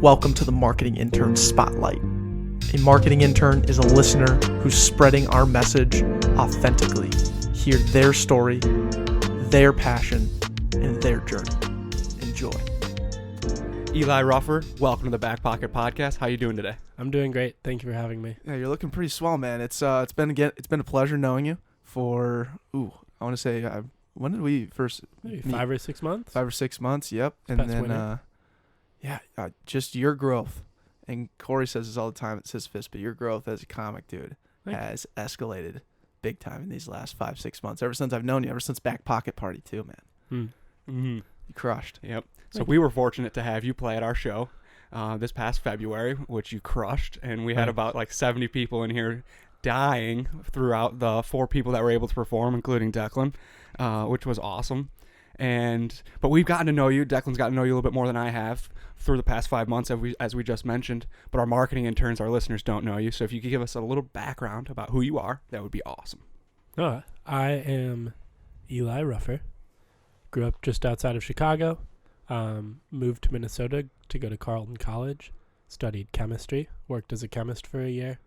Welcome to the Marketing Intern Spotlight. A marketing intern is a listener who's spreading our message authentically. Hear their story, their passion, and their journey. Enjoy. Eli Ruffer, welcome to the Backpocket podcast. How you doing today? I'm doing great. Thank you for having me. Yeah, you're looking pretty swell, man. It's been a pleasure knowing you for I want to say when did we first Maybe meet? 5 or 6 months. 5 or 6 months. Yep. And Past then winter. just your growth. And Corey says this all the time. It's his fist, but your growth as a comic, dude, has escalated big time in these last 5-6 months. Ever since I've known you, ever since Backpocket Party too, man. Mm-hmm. You crushed. Yep. So we were fortunate to have you play at our show this past February, which you crushed, and we had about like 70 people in here dying throughout the 4 people that were able to perform, including Declan, which was awesome. But we've gotten to know you. Declan's gotten to know you a little bit more than I have through the past 5 months, as we just mentioned. But our marketing interns, our listeners, don't know you. So if you could give us a little background about who you are, that would be awesome. I am Eli Ruffer. Grew up just outside of Chicago. Moved to Minnesota to go to Carleton College. Studied chemistry. Worked as a chemist for a year.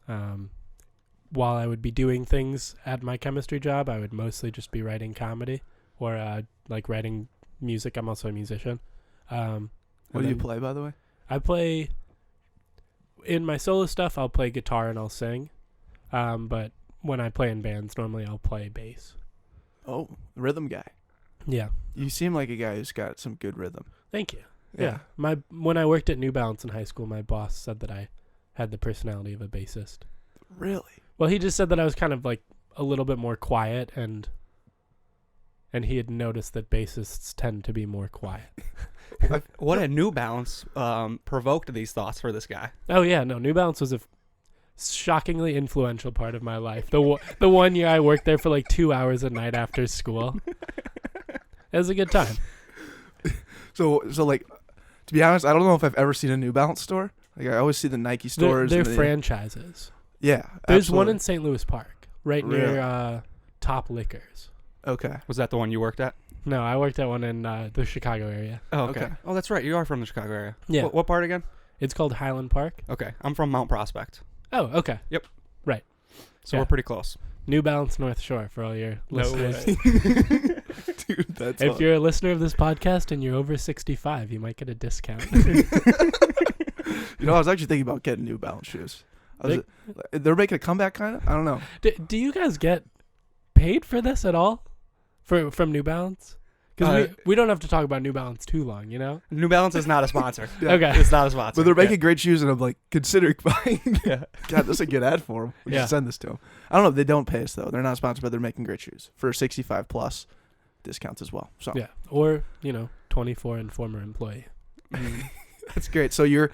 While I would be doing things at my chemistry job, I would mostly just be writing comedy or like writing music. I'm also a musician. What do you play, by the way? I play, in my solo stuff, I'll play guitar and I'll sing. But when I play in bands, normally I'll play bass. Oh, rhythm guy. Yeah. You seem like a guy who's got some good rhythm. Thank you. Yeah. When I worked at New Balance in high school, my boss said that I had the personality of a bassist. Really? Well, he just said that I was kind of like a little bit more quiet, and he had noticed that bassists tend to be more quiet. What a New Balance provoked these thoughts for this guy. Oh yeah, no, New Balance was a shockingly influential part of my life. The 1 year I worked there for like 2 hours a night after school. It was a good time. So like, to be honest, I don't know if I've ever seen a New Balance store. Like I always see the Nike stores. They're franchises. Yeah, there's absolutely. one in St. Louis Park, right near Top Liquors. Okay. Was that the one you worked at? No, I worked at one in the Chicago area. Oh, okay. Okay. Oh, that's right. You are from the Chicago area. Yeah. What part again? It's called Highland Park. Okay. I'm from Mount Prospect. Oh, okay. Yep. Right. So Yeah. we're pretty close. New Balance North Shore for all your listeners. Dude, that's If you're a listener of this podcast and you're over 65, you might get a discount. I was actually thinking about getting New Balance shoes. They're making a comeback, kind of. I don't know. Do you guys get paid for this at all? From New Balance? Because we don't have to talk about New Balance too long, you know? New Balance is not a sponsor. Yeah. Okay. It's not a sponsor. But they're making great shoes, and I'm like considering buying. Yeah. God, this is a good ad for them. We should send this to them. I don't know. They don't pay us though. They're not sponsored, but they're making great shoes for 65 plus discounts as well. So Yeah. Or, 24 and former employee. that's great. So you're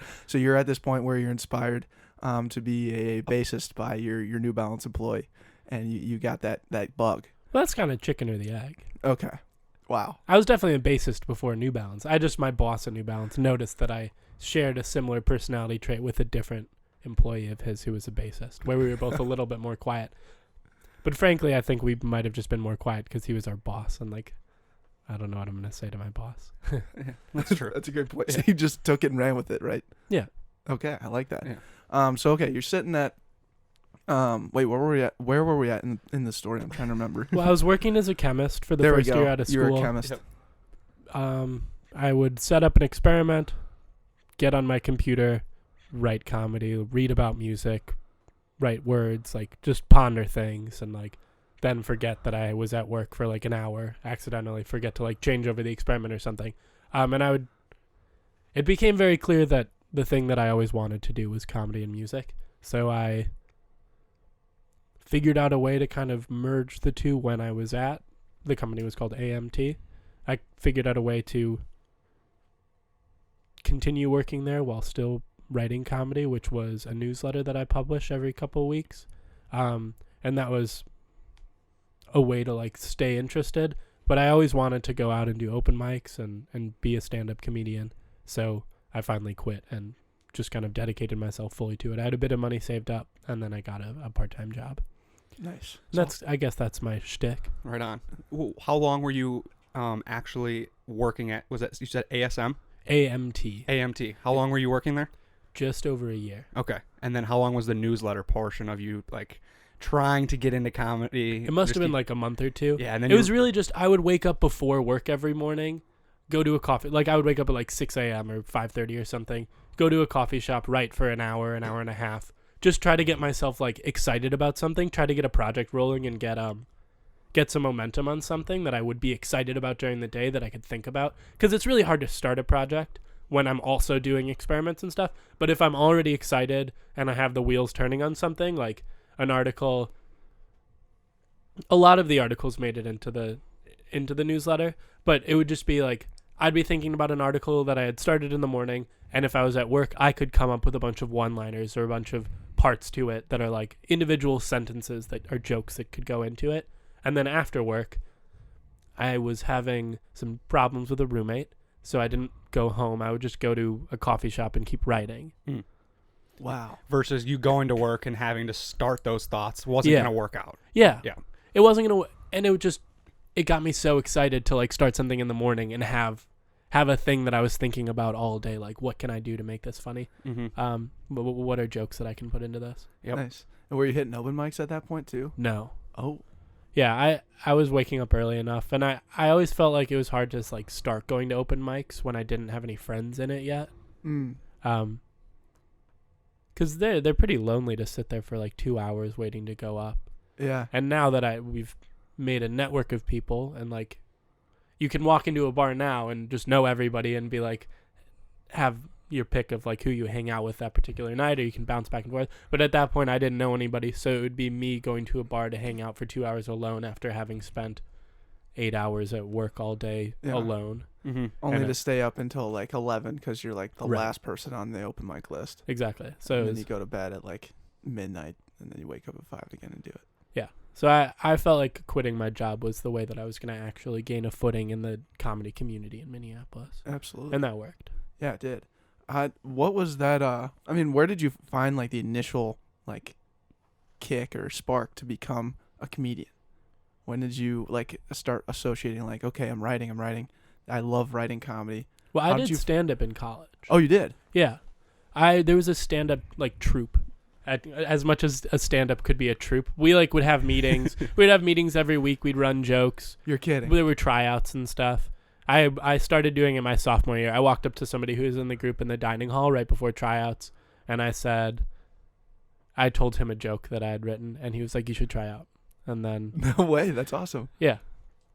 at this point where you're inspired to be a bassist by your New Balance employee, and you got that bug. Well, that's kind of chicken or the egg. Okay. Wow. I was definitely a bassist before New Balance. My boss at New Balance noticed that I shared a similar personality trait with a different employee of his who was a bassist, where we were both a little bit more quiet. But frankly, I think we might have just been more quiet because he was our boss, and I don't know what I'm going to say to my boss. That's true. That's a good point. So you just took it and ran with it, right? Yeah. Okay, I like that. Yeah. So you're sitting at wait, where were we at in the story? I'm trying to remember. Well, I was working as a chemist for the There first we go. year out of school. You were a chemist. Yep. I would set up an experiment, get on my computer, write comedy, read about music, write words, just ponder things, and then forget that I was at work for an hour, accidentally forget to change over the experiment or something. And it became very clear that the thing that I always wanted to do was comedy and music. So I figured out a way to kind of merge the two when I was at, the company was called AMT. I figured out a way to continue working there while still writing comedy, which was a newsletter that I publish every couple of weeks. And that was a way to stay interested. But I always wanted to go out and do open mics and be a stand-up comedian. So I finally quit and just kind of dedicated myself fully to it. I had a bit of money saved up, and then I got a part-time job. Nice. I guess that's my shtick. Right on. How long were you actually working at? Was that, you said ASM? AMT. AMT. How long were you working there? Just over a year. Okay. And then how long was the newsletter portion of you like trying to get into comedy? It must have been like a month or two. Yeah, and then it was really just I would wake up before work every morning, go to a coffee. Like I would wake up at like 6 a.m. or 5:30 or something. Go to a coffee shop, write for an hour and a half. Just try to get myself like excited about something. Try to get a project rolling and get some momentum on something that I would be excited about during the day that I could think about. Because it's really hard to start a project when I'm also doing experiments and stuff. But if I'm already excited and I have the wheels turning on something, like an article, a lot of the articles made it into the newsletter, but it would just be like, I'd be thinking about an article that I had started in the morning, and if I was at work, I could come up with a bunch of one-liners or a bunch of parts to it that are like individual sentences that are jokes that could go into it. And then after work, I was having some problems with a roommate, so I didn't go home. I would just go to a coffee shop and keep writing. Wow. Versus you going to work and having to start those thoughts wasn't going to work out. Yeah. Yeah. It wasn't going to, and it got me so excited to like start something in the morning and have a thing that I was thinking about all day. Like, what can I do to make this funny? Mm-hmm. What are jokes that I can put into this? Yep. Nice. And were you hitting open mics at that point too? No. Oh. Yeah, I was waking up early enough, and I always felt like it was hard to like start going to open mics when I didn't have any friends in it yet. Because they're pretty lonely to sit there for like 2 hours waiting to go up. Yeah. And now that we've made a network of people, and like you can walk into a bar now and just know everybody and be like, have your pick of like who you hang out with that particular night, or you can bounce back and forth. But at that point I didn't know anybody, so it would be me going to a bar to hang out for 2 hours alone after having spent 8 hours at work all day alone. Mm-hmm. Only to stay up until like 11 because you're like the Right. last person on the open mic list. Exactly. So And then you go to bed at like midnight, and then you wake up at 5 again and do it. yeah. So I felt like quitting my job was the way that I was going to actually gain a footing in the comedy community in Minneapolis. Absolutely. And that worked. Yeah, it did. What was that? I mean, where did you find like the initial like kick or spark to become a comedian? When did you like start associating like, okay, I'm writing. I love writing comedy. Well, How I did did you stand-up in college. Oh, you did? Yeah. There was a stand-up like troupe. As much as a stand-up could be a troupe, we like would have meetings. We'd have meetings every week. We'd run jokes. You're kidding. There were tryouts and stuff. I started doing it my sophomore year. I walked up to somebody who was in the group in the dining hall right before tryouts, and I told him a joke that I had written, and he was like, "You should try out." And then No way. That's awesome. yeah,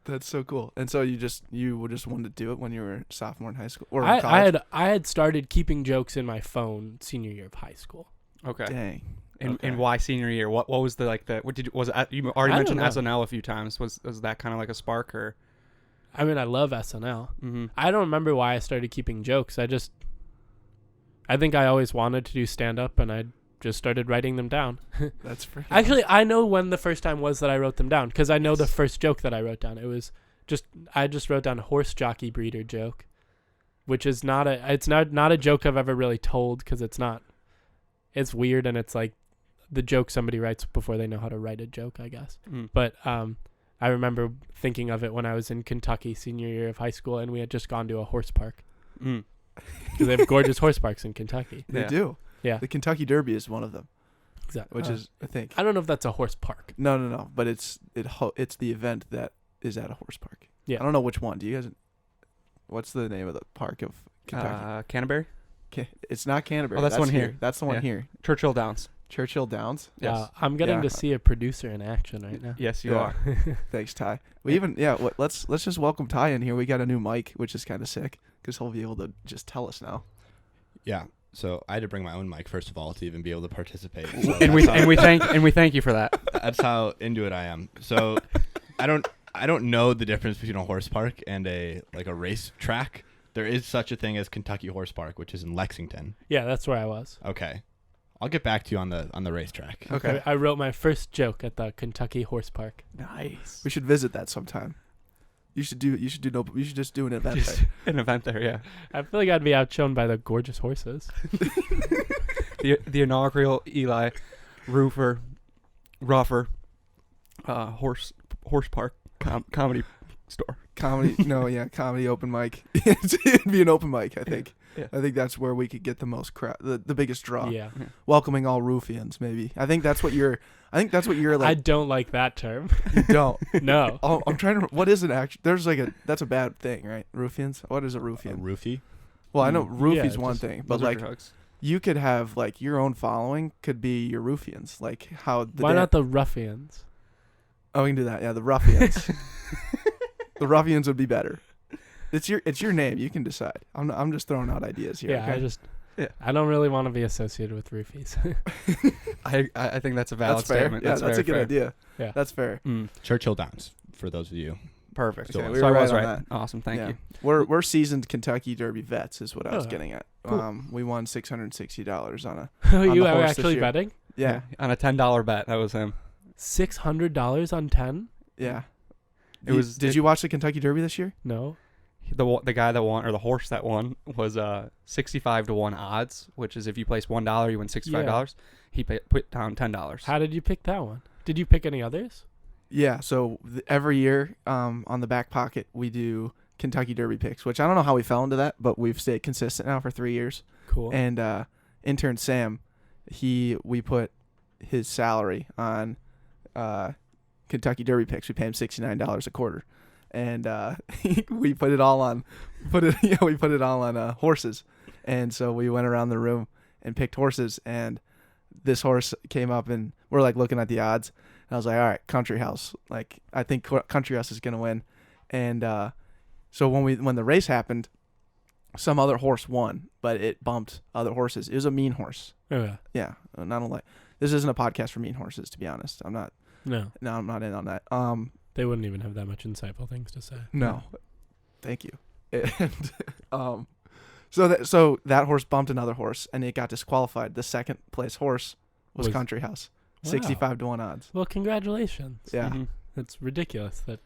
That's so cool. And so you just wanted to do it when you were sophomore in high school or in college? I had started keeping jokes in my phone senior year of high school. Okay. Dang. And why senior year? What was the like the what did you was it, you already I mentioned don't know. SNL a few times? Was that kind of like a spark or? I mean, I love SNL. Mm-hmm. I don't remember why I started keeping jokes. I think I always wanted to do stand-up, and I just started writing them down. That's freaking Actually, I know when the first time was that I wrote them down, because I know the first joke that I wrote down. It was I just wrote down horse jockey breeder joke, which is not a joke I've ever really told, because it's weird, and it's like the joke somebody writes before they know how to write a joke, I guess. But I remember thinking of it when I was in Kentucky senior year of high school, and we had just gone to a horse park. Because they have gorgeous horse parks in Kentucky. They do. Yeah. The Kentucky Derby is one of them, Exactly. which is, I think. I don't know if that's a horse park. No. But it's the event that is at a horse park. Yeah. I don't know which one. Do you guys? What's the name of the park of Kentucky? Canterbury, It's not Canterbury. Oh, that's the one here. That's the one Yeah. here. Churchill Downs. Churchill Downs. Yes. I'm getting Yeah. to see a producer in action right now. Yes, you Yeah. are. Thanks, Ty. Let's just welcome Ty in here. We got a new mic, which is kind of sick because he'll be able to just tell us now. Yeah. So I had to bring my own mic first of all to even be able to participate. So and we thank you for that. that's how into it I am. So I don't know the difference between a horse park and a race track. There is such a thing as Kentucky Horse Park, which is in Lexington. Yeah, that's where I was. Okay. I'll get back to you on the racetrack. Okay. I wrote my first joke at the Kentucky Horse Park. Nice. We should visit that sometime. You should just do an event Just there. an event there, yeah. I feel like I'd be outshone by the gorgeous horses. The inaugural Eli Ruffer horse park comedy store. Comedy. No, yeah, comedy open mic. It'd be an open mic. I think. Yeah. I think that's where we could get the most crowd, the biggest draw. Yeah. Welcoming all Ruffians, maybe. I think that's what you're. I Like. don't like that term. You don't. No. Oh, I'm trying to. What is it actually? There's like a. That's a bad thing, right? Ruffians. What is a A ruffian? roofie. Well, I know Mm. roofie's Yeah, one just- thing, but Those are like drugs. you could have like your own following could be your ruffians. Like how. Why not the ruffians? Oh, we can do that. Yeah, the ruffians. The ruffians would be better. It's your name. You can decide. I'm just throwing out ideas here. Yeah, okay? I don't really want to be associated with roofies. I think that's a valid That's fair. statement. Yeah, that's very a good fair. idea. Yeah. That's fair. Mm, Churchill Downs, for those of you. perfect. Okay, So we I were was right on right. that. Awesome. Thank Yeah. you. We're seasoned Kentucky Derby vets, is what I was Oh, getting at. cool. We won $660 on a. Oh, On you the are horse this actually year. betting Yeah, On a $10 bet. That was him. $600 on 10? yeah. It was- Did you watch the Kentucky Derby this year? No. The guy that won, or the horse that won, was 65 to 1 odds, which is if you place $1, you win $65. He put down $10. How did you pick that one? Did you pick any others? Yeah. So every year, on the back pocket, we do Kentucky Derby picks, which I don't know how we fell into that, but we've stayed consistent now for 3 years. Cool. And intern Sam, we put his salary on Kentucky Derby picks. We pay him $69 a quarter, and we put it all on horses. And so we went around the room and picked horses, and this horse came up, and we're like looking at the odds. And I was like, all right, Country House. Like, I think Country House is gonna win. And so when the race happened, some other horse won, but it bumped other horses. It was a mean horse. Oh, yeah. Yeah, not only this isn't a podcast for mean horses, to be honest. I'm not No. in on that. They wouldn't even have that much insightful things to say. No, thank you. And so that horse bumped another horse, and it got disqualified. The second place horse was Country House, Wow. 65 to 1 odds. Well, congratulations. Yeah, Mhm. It's ridiculous that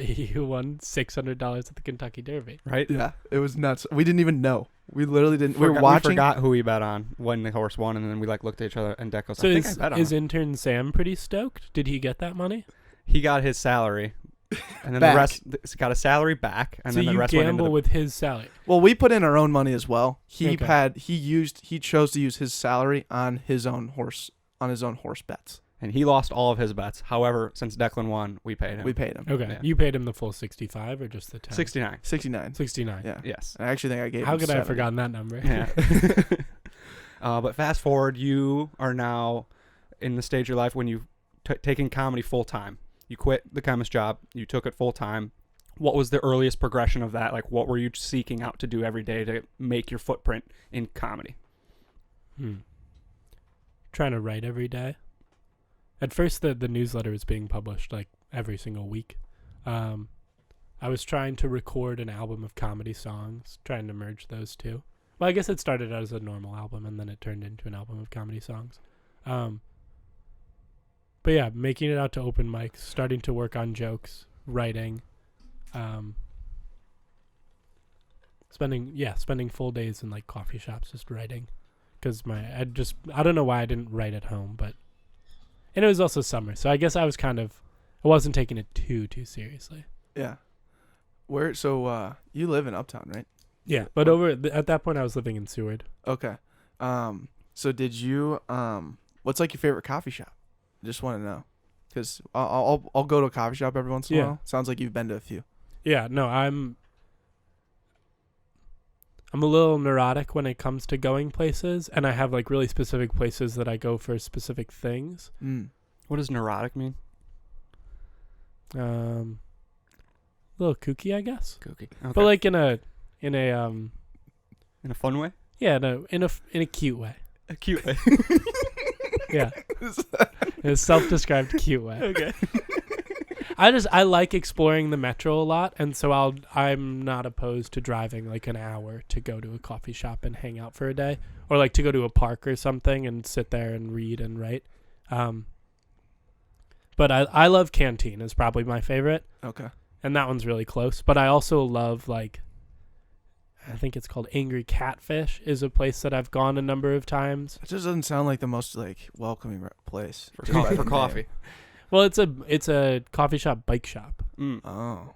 you won $600 at the Kentucky Derby. Right? yeah, it was nuts. We didn't even know. We literally didn't. We We were watching. forgot who we bet on when the horse won, and then we looked at each other, and Deck goes, So I think I bet on is him. intern Sam pretty stoked? Did he get that money? He got his salary, and then Back. the rest got a salary back, and so then the you rest went into gamble the with his salary. Well, we put in our own money as well. He Okay. he chose to use his salary on his own horse bets. and he lost all of his bets. However, since Declan won, we paid him. We paid him. Okay. Yeah. You paid him the full 65 or just the 10? 69. 69. 69. Yeah. Yes. I actually think I gave How him could I have 70. forgotten that number? Yeah. But fast forward, you are now in the stage of your life when you've taken comedy full time. You quit the chemist job. You took it full time. What was the earliest progression of that? Like, what were you seeking out to do every day to make your footprint in comedy? Trying to write every day. At first, the newsletter was being published like every single week. I was trying to record an album of comedy songs, trying to merge those two. Well, I guess it started out as a normal album, and then it turned into an album of comedy songs. But yeah, making it out to open mics, starting to work on jokes, writing, spending full days in like coffee shops just writing, because I don't know why I didn't write at home, and it was also summer, so I guess I wasn't taking it too seriously. Yeah. You live in Uptown, right? Yeah, but at that point I was living in Seward. Okay. So did you what's like your favorite coffee shop? Just want to know, because I'll go to a coffee shop every once in a Yeah. while. Sounds like you've been to a few. Yeah, no, I'm a little neurotic when it comes to going places, and I have like really specific places that I go for specific things. What does neurotic mean? A little kooky, I guess, Kooky. Okay. but like in a in a fun way? yeah, no, in a cute way. A cute way. Yeah, in a self-described cute way. Okay. I like exploring the metro a lot, and so I'm not opposed to driving like an hour to go to a coffee shop and hang out for a day, or like to go to a park or something and sit there and read and write. But I love Canteen is probably my favorite, Okay. and that one's really close. But I also love like, I think it's called Angry Catfish is a place that I've gone a number of times. It just doesn't sound like the most like welcoming place For, Just by for the coffee. Well, it's a coffee shop, bike shop. Mm. name. Oh.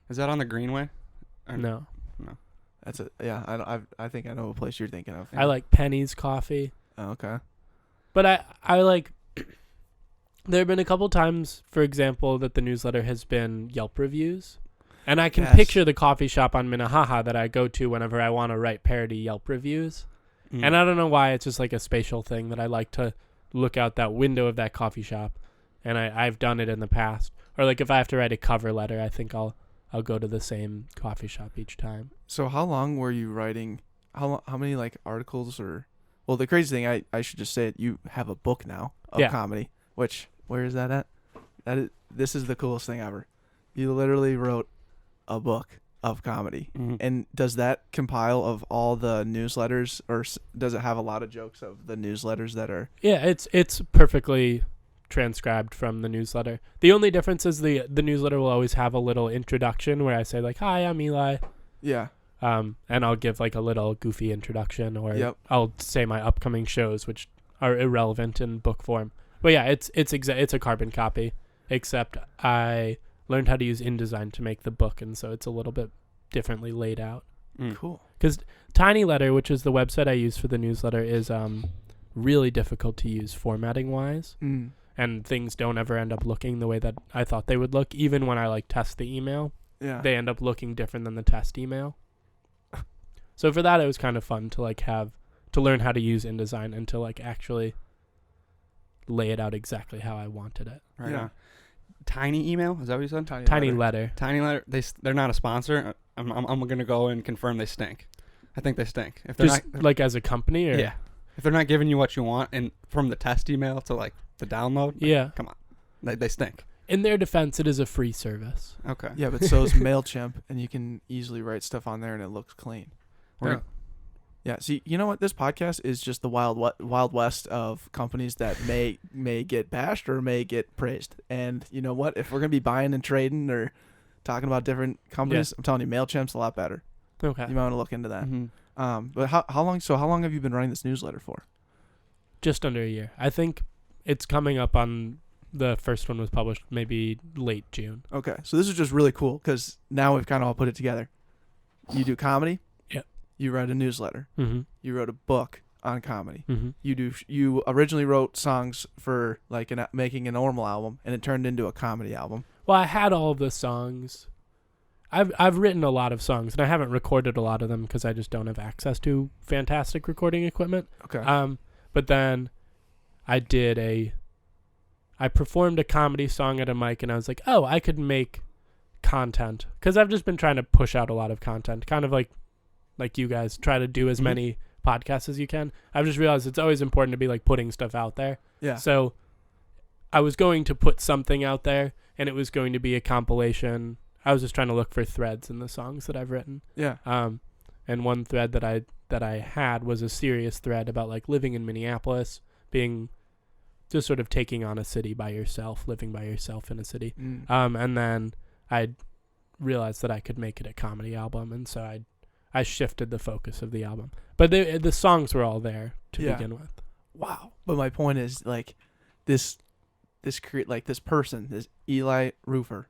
Is that on the Greenway? Or- No. That's it. Yeah, I think I know what place you're thinking of. I like Penny's coffee. Oh, okay. But I like... There have been a couple times, for example, that the newsletter has been Yelp reviews. And I can Yes. picture the coffee shop on Minnehaha that I go to whenever I want to write parody Yelp reviews. And I don't know why, it's just like a spatial thing that I like to look out that window of that coffee shop. And I've done it in the past. Or like if I have to write a cover letter, I think I'll go to the same coffee shop each time. So how long were you writing? How many like articles or? Well, the crazy thing, I should just say it. You have a book now of Yeah. comedy. Which, where is that at? This is the coolest thing ever. You literally wrote a book of comedy. Mhm. And does that compile of all the newsletters, or does it have a lot of jokes of the newsletters that are? Yeah, it's perfectly transcribed from the newsletter. The only difference is the newsletter will always have a little introduction where I say like, "Hi, I'm Eli." Yeah. And I'll give like a little goofy introduction, or Yep. I'll say my upcoming shows, which are irrelevant in book form. But yeah, it's a carbon copy, except I learned how to use InDesign to make the book, and so it's a little bit differently laid out. Cool. Because Tiny Letter, which is the website I use for the newsletter, is really difficult to use formatting wise, and things don't ever end up looking the way that I thought they would look. Even when I like test the email, Yeah. they end up looking different than the test email. So for that, it was kind of fun to like to learn how to use InDesign and to like actually lay it out exactly how I wanted it. Right Yeah. on. Tiny email? Is that what you said? Tiny letter. Tiny letter. They're not a sponsor. I'm gonna go and confirm they stink. I think they stink. If they're Just not, like as a company, or yeah. If they're not giving you what you want, and from the test email to like the download, yeah. come on, they stink. In their defense, it is a free service. Okay. Yeah, but so is MailChimp, and you can easily write stuff on there, and it looks clean. We're Yeah. See, you know what? This podcast is just the wild west of companies that may get bashed or may get praised. And you know what? If we're gonna be buying and trading or talking about different companies, I'm telling you, MailChimp's a lot better. Okay. You might want to look into that. Mhm. But how long? So how long have you been running this newsletter for? Just under a year. I think it's coming up on the first one was published maybe late June. Okay. So this is just really cool because now we've kind of all put it together. You do comedy. Yep. You write a newsletter. Mm-hmm. You wrote a book on comedy. Mm-hmm. You originally wrote songs for like making a normal album, and it turned into a comedy album. Well, I had all of the songs. I've written a lot of songs, and I haven't recorded a lot of them because I just don't have access to fantastic recording equipment. Okay. But then I performed a comedy song at a mic, and I was like, oh, I could make content, because I've just been trying to push out a lot of content, kind of like you guys try to do as Mhm. many podcasts as you can. I've just realized it's always important to be like putting stuff out there. Yeah. So I was going to put something out there, and it was going to be a compilation. I was just trying to look for threads in the songs that I've written. Yeah. And one thread that I had was a serious thread about like living in Minneapolis, being just sort of taking on a city by yourself, living by yourself in a city. And then I realized that I could make it a comedy album, and so I shifted the focus of the album. But the songs were all there to Yeah. begin with. Wow. But my point is like this person, this Eli Ruffer,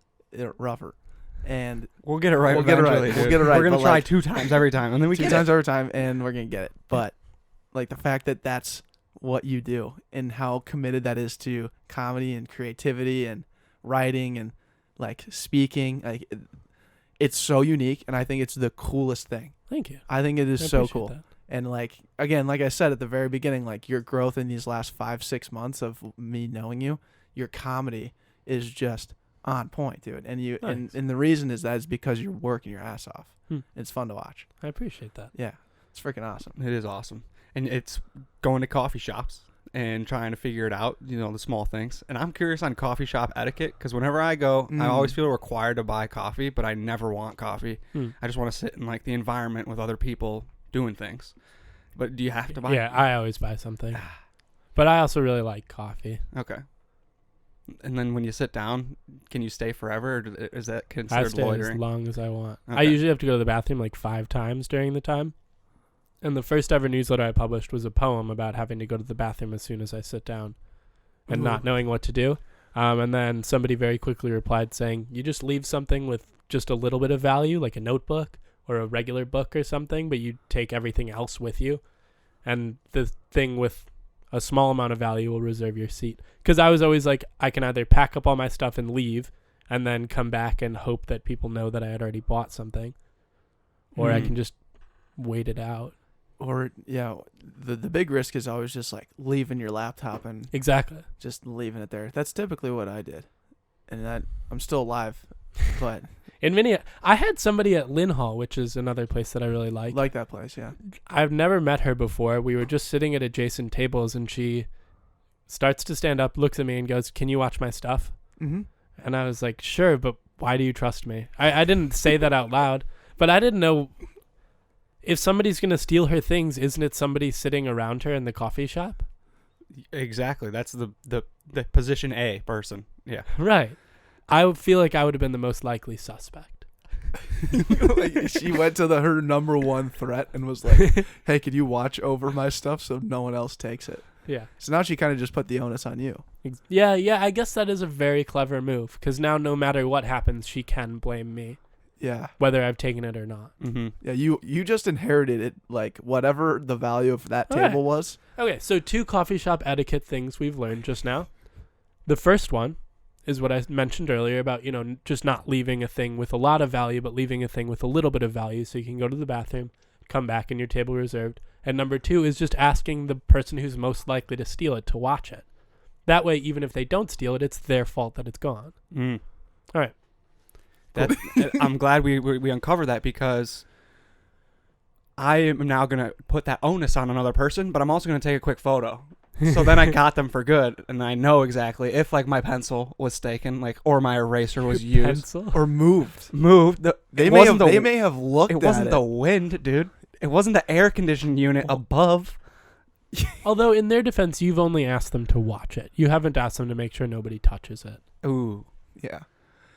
and We'll get it right. We'll get it right. eventually, We'll dude. get it right, We're gonna but, try like, 2 times every time, and then we two get times it. every time, and we're gonna get it. But like the fact that that's what you do and how committed that is to comedy and creativity and writing and like speaking, like it's so unique, and I think it's the coolest thing. Thank you. I think it is I so appreciate cool. that. And like again, like I said at the very beginning, like your growth in these last 5-6 months of me knowing you, your comedy is just on point, dude. And you Nice. and the reason is that is because you're working your ass off. Hmm. It's fun to watch. I appreciate that. Yeah, it's freaking awesome. It is awesome, and it's going to coffee shops and trying to figure it out. You know, the small things. And I'm curious on coffee shop etiquette, because whenever I go, I always feel required to buy coffee, but I never want coffee. I just want to sit in like the environment with other people doing things. But do you have to buy? Yeah, I always buy something. But I also really like coffee. Okay. And then when you sit down, can you stay forever, or is that I considered stay loitering? as long as I want. I Okay. usually have to go to the bathroom like 5 times during the time. And the first ever newsletter I published was a poem about having to go to the bathroom as soon as I sit down and not knowing what to do. And then somebody very quickly replied saying, you just leave something with just a little bit of value, like a notebook or a regular book or something, but you take everything else with you. And the thing with a small amount of value will reserve your seat. Because I was always like, I can either pack up all my stuff and leave and then come back and hope that people know that I had already bought something, or I can just wait it out. Or the big risk is always just like leaving your laptop and Exactly. just leaving it there. That's typically what I did, and that I'm still alive, but In Minneapolis, I had somebody at Lynn Hall, which is another place that I really like. that place. Yeah, I've never met her before. We were just sitting at adjacent tables, and she starts to stand up, looks at me, and goes, "Can you watch my stuff?" mm-hmm. And I was like, "Sure, but why do you trust me?" I didn't say that out loud, but I didn't know if somebody's going to steal her things, isn't it somebody sitting around her in the coffee shop? Exactly. That's the position A person. Yeah. Right. I would feel like I would have been the most likely suspect. Like, she went to her number one threat and was like, "Hey, could you watch over my stuff so no one else takes it?" Yeah. So now she kind of just put the onus on you. Yeah, I guess that is a very clever move, because now no matter what happens, she can blame me, Yeah. whether I've taken it or not. Mm-hmm. Yeah, you just inherited it, like whatever the value of that All right. table was. Okay, so 2 coffee shop etiquette things we've learned just now. The first one is what I mentioned earlier about, just not leaving a thing with a lot of value, but leaving a thing with a little bit of value so you can go to the bathroom, come back, and your table reserved. And number 2 is just asking the person who's most likely to steal it to watch it. That way, even if they don't steal it, it's their fault that it's gone. Mm. All right. I'm glad we uncovered that, because I am now going to put that onus on another person, but I'm also going to take a quick photo. So then I got them for good, and I know exactly if like my pencil was taken, or my eraser was used Pencil? Or moved. They They may have looked It at wasn't it. the wind, dude. It wasn't the air conditioning unit above. Although, in their defense, you've only asked them to watch it. You haven't asked them to make sure nobody touches it. Ooh. Yeah.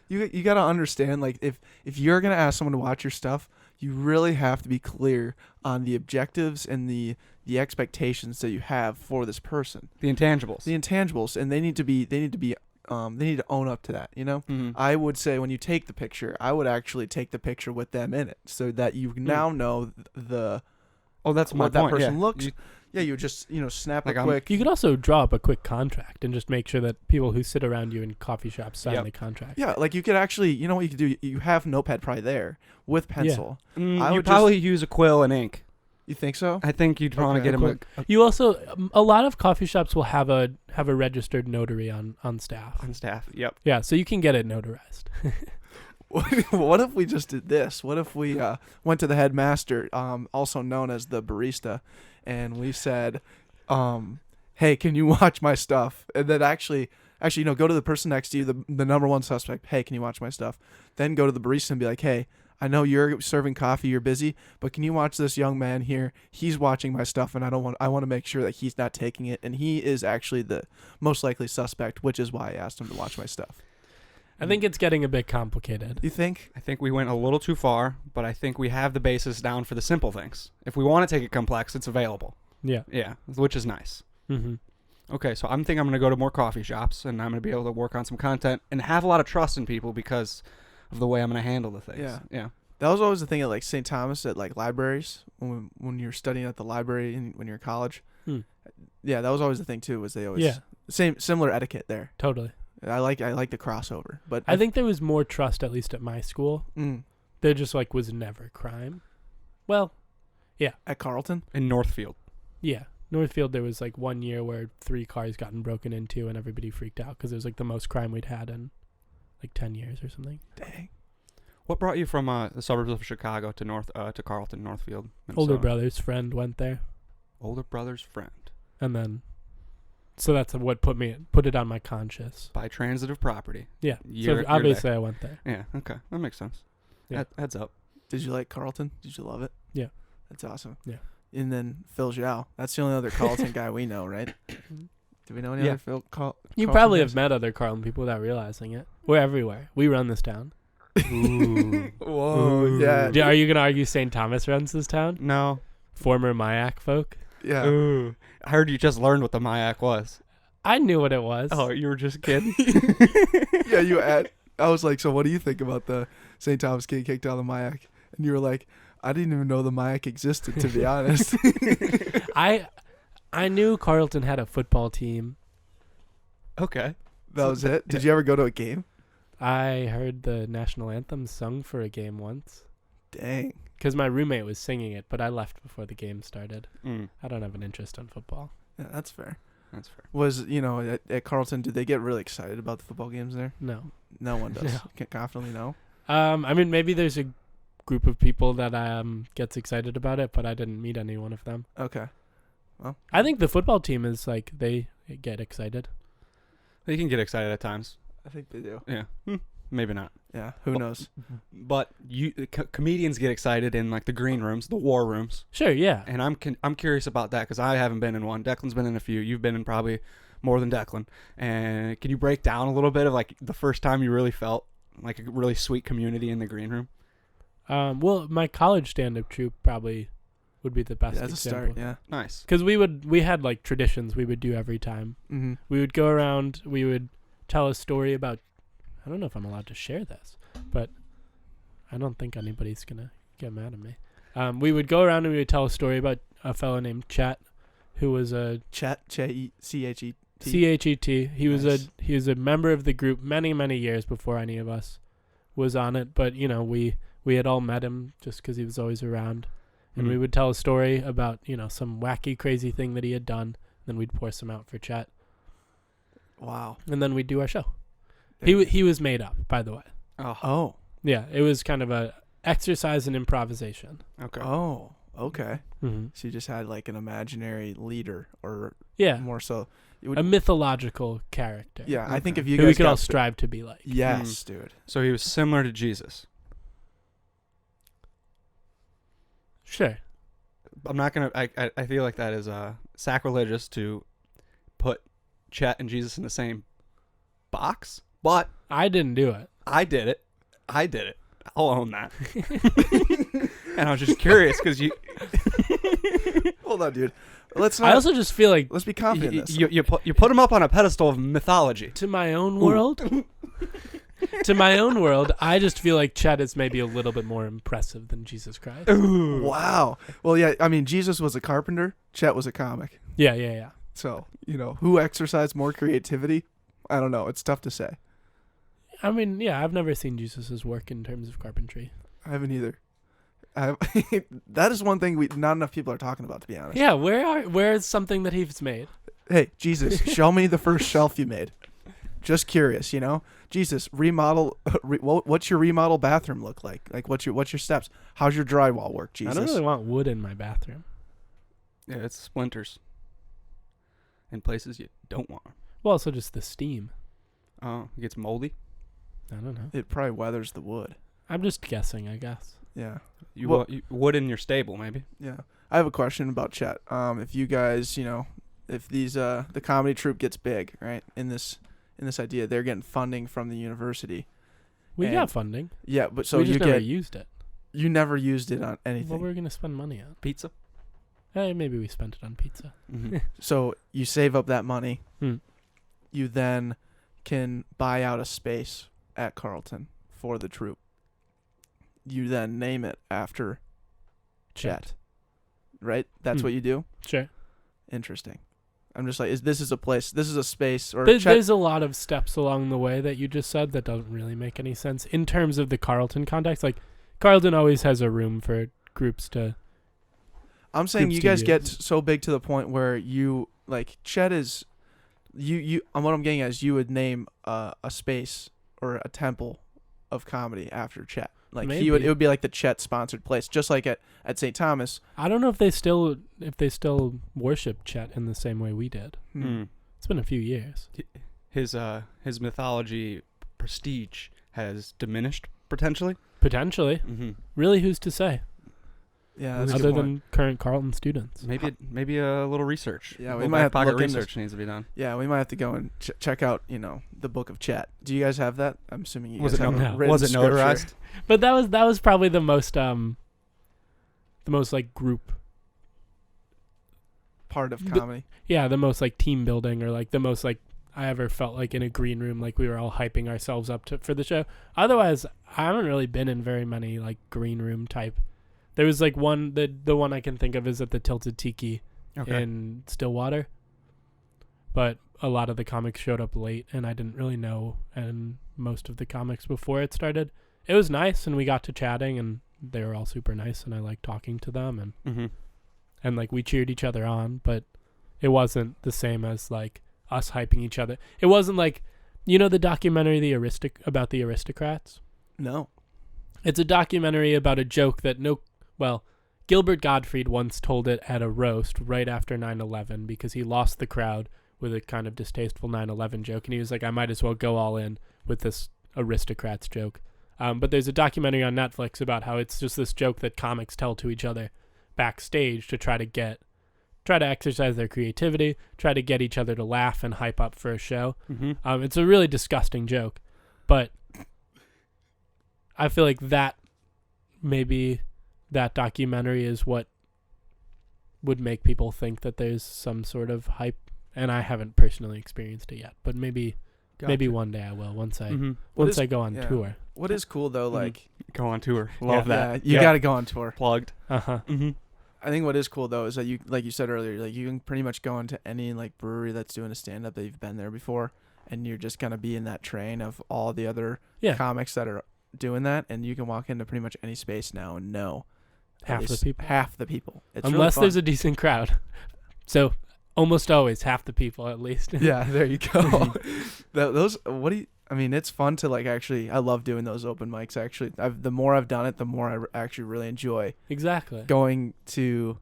You got to understand, like, if you're going to ask someone to watch your stuff, you really have to be clear on the objectives and the expectations that you have for this person. The intangibles. The intangibles, and they need to own up to that, Mm-hmm. I would say when you take the picture, I would actually take the picture with them in it, so that you now know That's my what that point. person Yeah. looks. You just snap Like, a I'm- quick. You could also draw up a quick contract and just make sure that people who sit around you in coffee shops sign Yep. the contract. Yeah, like you could actually, what you could do? You have Notepad probably there with pencil. I you would probably use a quill and ink. You think so? I think you'd want to Okay. get them You also, a lot of coffee shops will have a registered notary on staff. on staff. Yep. Yeah, so you can get it notarized. What if we just did this? What if we went to the headmaster, also known as the barista, and we said, "Hey, can you watch my stuff?" And then actually, go to the person next to you, the number one suspect. "Hey, can you watch my stuff?" Then go to the barista and be like, "Hey, I know you're serving coffee, you're busy, but can you watch this young man here? He's watching my stuff, and I want to make sure that he's not taking it, and he is actually the most likely suspect, which is why I asked him to watch my stuff." I think it's getting a bit complicated. You think? I think we went a little too far, but I think we have the basis down for the simple things. If we want to take it complex, it's available. Yeah. Yeah, which is nice. Mm-hmm. Okay, so I'm going to go to more coffee shops, and I'm going to be able to work on some content and have a lot of trust in people because of the way I'm going to handle the things. Yeah. Yeah. That was always the thing at like St. Thomas at like libraries when you're studying at the library and when you're in college. Hmm. Yeah, that was always the thing too. Was they always Yeah. similar etiquette there. Totally. I like the crossover, but I think there was more trust, at least at my school. There just was never crime. Well, at Carleton. In Northfield. yeah. Northfield, there was 1 year where 3 cars gotten broken into and everybody freaked out because it was the most crime we'd had in 10 years or something. Dang. What brought you from the suburbs of Chicago to Carleton, Northfield? Older Minnesota? brother's friend went there, Older brother's friend. and then so that's what put it on my conscience. By transitive property. Yeah. You're So obviously I went there. Yeah, okay. That makes sense. Yeah. Heads up. Did you like Carleton? Did you love it? Yeah. That's awesome. Yeah. And then Phil Zhao. That's the only other Carleton guy we know, right? Do we know any Yeah. other Phil? You Carleton probably guys? have met other Carlton people without realizing it. We're everywhere. We run this town. Ooh. Whoa. Yeah. Are you gonna argue St. Thomas runs this town? No. Former Mayak folk. Yeah. Ooh. I heard you just learned what the Mayak was. I knew what it was. Oh, you were just kidding? Yeah. You I was like, so what do you think about the St. Thomas getting kicked out of the MIAC? And you were like, I didn't even know the MIAC existed, to be honest. I knew Carleton had a football team. Okay. That was it? Did you ever go to a game? I heard the national anthem sung for a game once. Dang. Because my roommate was singing it, but I left before the game started. Mm, I don't have an interest in football. Yeah, that's fair. that's fair. Was, at Carleton, did they get really excited about the football games there? No. No one does. No. Can confidently no. I mean, maybe there's a group of people that gets excited about it, but I didn't meet any one of them. Okay. Well, I think the football team is like, they get excited. They can get excited at times. I think they do. Yeah. Maybe not. Yeah. Who Well, knows? But comedians get excited in like the green rooms, the war rooms. Sure, yeah. And I'm curious about that because I haven't been in one. Declan's been in a few. You've been in probably more than Declan. And can you break down a little bit of like the first time you really felt like a really sweet community in the green room? Well, my college stand-up troupe probably would be the best Yeah, that's a start. example. Yeah. Nice. Because we had like traditions we would do every time. Mm-hmm. We would go around, we would tell a story about, I don't know if I'm allowed to share this, but I don't think anybody's going to get mad at me. We would go around and we would tell a story about a fellow named Chet, who was a Chet. CHET. He was a member of the group many years before any of us was on it, but we had all met him just because he was always around, and we would tell a story about some wacky crazy thing that he had done. Then we'd pour some out for Chet, Wow. and then we'd do our show. He was made up, by the way. Oh. Yeah, it was kind of a exercise in improvisation. Okay. Oh. Okay. Mm-hmm. So you just had like an imaginary leader, or Yeah, more so. It would, a mythological character. yeah. I think Okay. if you who we guys could all got strive to be like. yes, dude. So he was similar to Jesus. Sure. I'm not gonna. I feel like that is sacrilegious to put Chet and Jesus in the same box. But I didn't do it. I did it. I'll own that. And I was just curious because you Hold on, dude. Let's not. I also just feel like let's be confident in this. you put him up on a pedestal of mythology. to my own world, I just feel like Chet is maybe a little bit more impressive than Jesus Christ. Wow. Well, yeah. I mean, Jesus was a carpenter. Chet was a comic. Yeah. So who exercised more creativity? I don't know. It's tough to say. I mean, yeah, I've never seen Jesus's work in terms of carpentry. I haven't either. That is one thing not enough people are talking about, to be honest. Yeah, where is something that he's made? Hey, Jesus, show me the first shelf you made. Just curious, Jesus, remodel. What's your remodel bathroom look like? Like, what's your steps? How's your drywall work, Jesus? I don't really want wood in my bathroom. Yeah, it's splinters. In places you don't want. Well, also just the steam. Oh, it gets moldy. I don't know. It probably weathers the wood. I'm just guessing, I guess. Yeah. You Well- want wood in your stable, maybe. Yeah. I have a question about Chet. If you guys, if these the comedy troupe gets big, right? In this idea, they're getting funding from the university. We And- got funding. Yeah, but so we just you never get used it. you never used it on anything. What were we gonna spend money on? Pizza. Hey, maybe we spent it on pizza. Mm-hmm. So you save up that money. Hmm. You then can buy out a space at Carleton for the troupe. You then name it after Chet. Right? That's what you do? Sure. Interesting. I'm just like, this is a place, this is a space, or There, Chet. there's a lot of steps along the way that you just said that doesn't really make any sense in terms of the Carleton context. Like, Carleton always has a room for groups to. I'm saying groups you to guys get use. so big to the point where you, like, Chet is, you what I'm getting at is you would name a space or a temple of comedy after Chet. Like, it Maybe. would be like the Chet sponsored place, just like at St. Thomas. I don't know if they still worship Chet in the same way we did. Mm. It's been a few years. His mythology prestige has diminished potentially. Potentially. Mm-hmm. Really, who's to say? Yeah, that's a Other good point. than current Carleton students. Maybe a little research. Yeah, A we little might have to Backpocket look into research needs to be done. Yeah, we might have to go and check out, the book of Chet. Do you guys have that? I'm assuming you Was guys it have no- written was it scripture. notarized? But that was probably the most like group. Part of comedy. Yeah, the most like team building or like the most like I ever felt like in a green room, like we were all hyping ourselves up for the show. Otherwise, I haven't really been in very many like green room type. There was like one, the one I can think of is at the Tilted Tiki in Stillwater. But a lot of the comics showed up late, and I didn't really know, and most of the comics before it started. It was nice, and we got to chatting, and they were all super nice, and I liked talking to them, and like we cheered each other on, but it wasn't the same as like us hyping each other. It wasn't like, you know, the documentary about the aristocrats? No. It's a documentary about a joke that Gilbert Gottfried once told it at a roast right after 9/11 because he lost the crowd with a kind of distasteful 9/11 joke, and he was like, I might as well go all in with this aristocrats joke. But there's a documentary on Netflix about how it's just this joke that comics tell to each other backstage to try to exercise their creativity, try to get each other to laugh and hype up for a show. It's a really disgusting joke, but I feel like maybe that documentary is what would make people think that there's some sort of hype, and I haven't personally experienced it yet, but maybe one day I will once I go on tour. What is cool though, like go on tour. Love that. Yeah, you got to go on tour. Plugged. I think what is cool though is that you, like you said earlier, like you can pretty much go into any like brewery that's doing a stand-up that you've been there before, and you're just gonna be in that train of all the other comics that are doing that, and you can walk into pretty much any space now and know half the people. It's unless really there's a decent crowd. So almost always half the people at least. Yeah, there you go. It's fun to like actually. I love doing those open mics. Actually, the more I've done it, the more I actually really enjoy. Exactly. Going to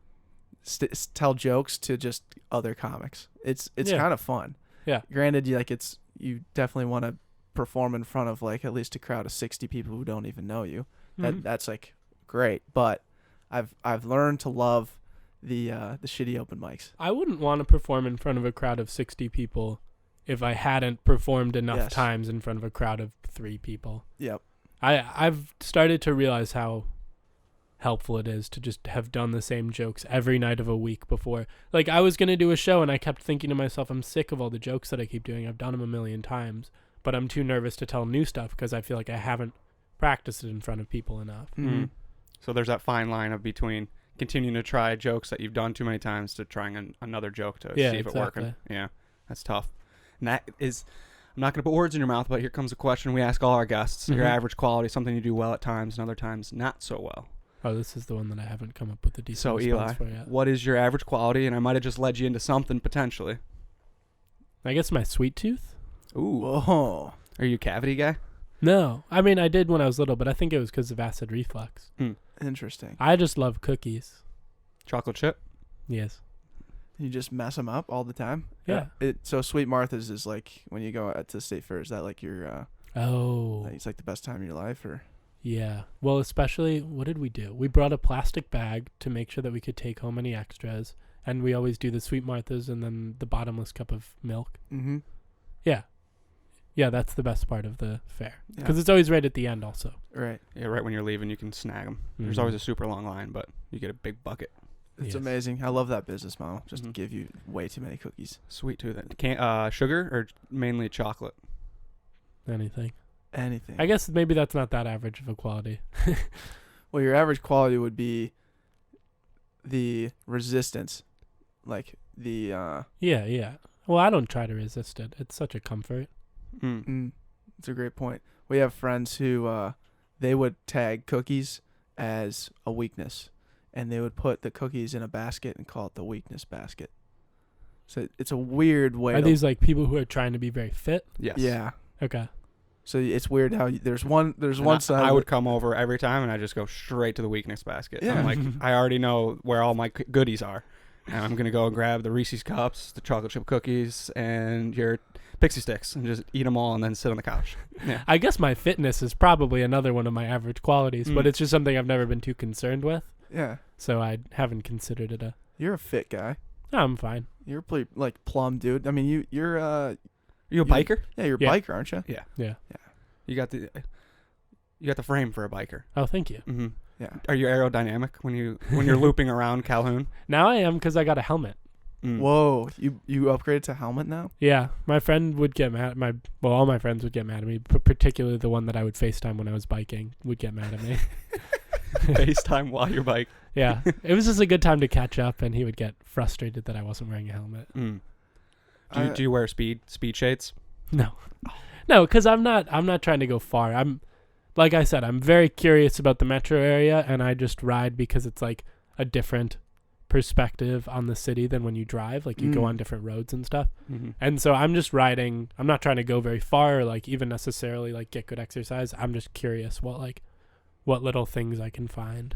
tell jokes to just other comics. It's kind of fun. Yeah. Granted, you definitely want to perform in front of like at least a crowd of 60 people who don't even know you. That's like great. But I've learned to love the shitty open mics. I wouldn't want to perform in front of a crowd of 60 people if I hadn't performed enough times in front of a crowd of 3 people. Yep. I've started to realize how helpful it is to just have done the same jokes every night of a week before. Like I was going to do a show and I kept thinking to myself, I'm sick of all the jokes that I keep doing. I've done them a million times, but I'm too nervous to tell new stuff because I feel like I haven't practiced it in front of people enough. So there's that fine line of between continuing to try jokes that you've done too many times to trying another joke to see if it's working. Yeah, that's tough. And that is, I'm not going to put words in your mouth, but here comes a question we ask all our guests. Your average quality, something you do well at times and other times not so well. Oh, this is the one that I haven't come up with a decent response Eli, for yet. What is your average quality? And I might have just led you into something potentially. I guess my sweet tooth. Ooh. Whoa. Are you a cavity guy? No. I mean, I did when I was little, but I think it was because of acid reflux. Interesting. I just love cookies. Chocolate chip? Yes. You just mess them up all the time? Yeah. So Sweet Martha's is like when you go out to the state fair, is that like your it's like the best time of your life, or? Yeah. Well, especially, what did we do? We brought a plastic bag to make sure that we could take home any extras, and we always do the Sweet Martha's and then the bottomless cup of milk. Yeah. Yeah, that's the best part of the fair. Because it's always right at the end also. Right. Yeah, right when you're leaving, you can snag them. There's always a super long line, but you get a big bucket. It's amazing. I love that business model. Just give you way too many cookies. Sweet tooth. Sugar or mainly chocolate? Anything. Anything. I guess maybe that's not that average of a quality. Well, your average quality would be the resistance. Like the... Yeah. Well, I don't try to resist it. It's such a comfort. It's a great point. We have friends who they would tag cookies as a weakness, and they would put the cookies in a basket and call it the weakness basket. So it's a weird way. Are these like people who are trying to be very fit? Yes. Yeah. Okay. So it's weird how there's one side. I would come over every time and I just go straight to the weakness basket. Yeah. I'm like, I already know where all my goodies are. And I'm going to go and grab the Reese's Cups, the chocolate chip cookies, and your Pixie Sticks, and just eat them all and then sit on the couch. Yeah. I guess my fitness is probably another one of my average qualities, but it's just something I've never been too concerned with. Yeah. So I haven't considered it You're a fit guy. No, I'm fine. You're pretty, like, plumb, dude. I mean, you're Are you a biker? Yeah, you're a biker, aren't you? Yeah. You got the frame for a biker. Oh, thank you. Mm-hmm. Yeah. Are you aerodynamic when you're looping around Calhoun? Now I am because I got a helmet. Whoa, you upgraded to helmet now? Yeah, my friend would get mad. All my friends would get mad at me, but particularly the one that I would FaceTime when I was biking would get mad at me. FaceTime while you're bike. Yeah, it was just a good time to catch up, and he would get frustrated that I wasn't wearing a helmet. Do you wear speed shades? No, because I'm not trying to go far. I'm, like I said, I'm very curious about the metro area, and I just ride because it's like a different perspective on the city than when you drive. Like you go on different roads and stuff. And so I'm just riding. I'm not trying to go very far or like even necessarily like get good exercise. I'm just curious what little things I can find.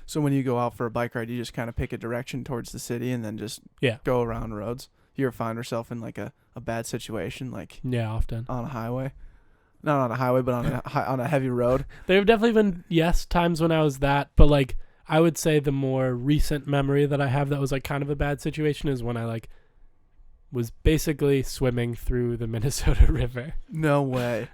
So when you go out for a bike ride, you just kind of pick a direction towards the city and then just go around roads. You ever find yourself in like a bad situation, like Often on a highway? Not on a highway, but on a heavy road. There have definitely been times when I was that, but like I would say the more recent memory that I have that was like kind of a bad situation is when I like was basically swimming through the Minnesota River. No way.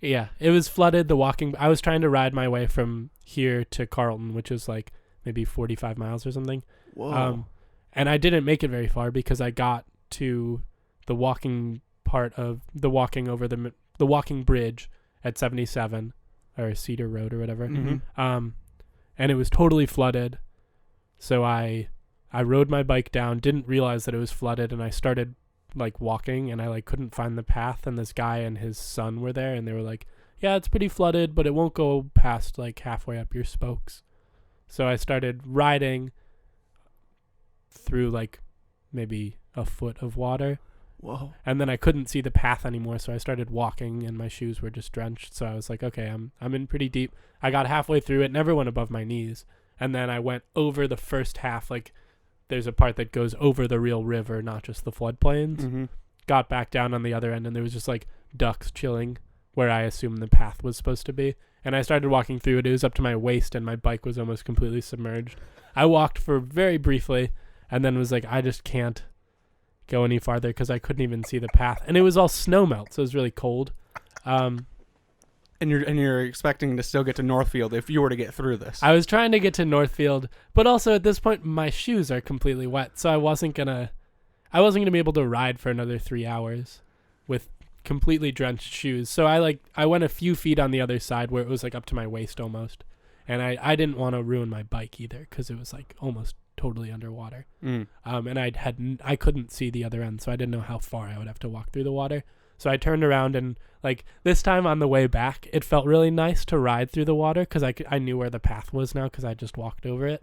Yeah, it was flooded. I was trying to ride my way from here to Carlton, which is like maybe 45 miles or something. Whoa. And I didn't make it very far because I got to the walking part of the walking over the walking bridge at 77 or Cedar Road or whatever. And it was totally flooded. So I rode my bike down, didn't realize that it was flooded, and I started like walking, and I like couldn't find the path, and this guy and his son were there, and they were like, yeah, it's pretty flooded, but it won't go past like halfway up your spokes. So I started riding through like maybe a foot of water. Whoa. And then I couldn't see the path anymore, so I started walking, and my shoes were just drenched. So I was like, okay, I'm in pretty deep. I got halfway through it, never went above my knees, and then I went over the first half. Like, there's a part that goes over the real river, not just the floodplains. Got back down on the other end, and there was just like ducks chilling where I assumed the path was supposed to be. And I started walking through it. It was up to my waist, and my bike was almost completely submerged. I walked for very briefly, and then was like, I just can't go any farther because I couldn't even see the path, and it was all snow melt, so it was really cold. And you're expecting to still get to Northfield if you were to get through this. I was trying to get to Northfield, but also at this point my shoes are completely wet, so I wasn't gonna be able to ride for another 3 hours with completely drenched shoes. So I went a few feet on the other side where it was like up to my waist almost, and I didn't want to ruin my bike either because it was like almost totally underwater. And I couldn't see the other end, so I didn't know how far I would have to walk through the water. So I turned around, and like this time on the way back, it felt really nice to ride through the water because I knew where the path was now because I just walked over it.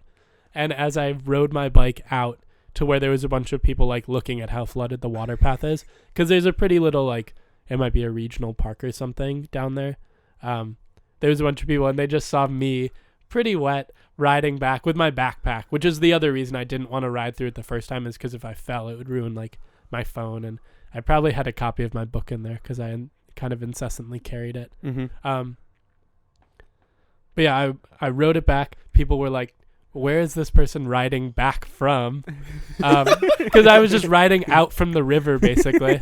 And as I rode my bike out to where there was a bunch of people like looking at how flooded the water path is, because there's a pretty little like, it might be a regional park or something down there. There was a bunch of people, and they just saw me pretty wet riding back with my backpack, which is the other reason I didn't want to ride through it the first time, is because if I fell, it would ruin like my phone, and I probably had a copy of my book in there because I kind of incessantly carried it. But yeah, I rode it back. People were like, where is this person riding back from? Because I was just riding out from the river basically,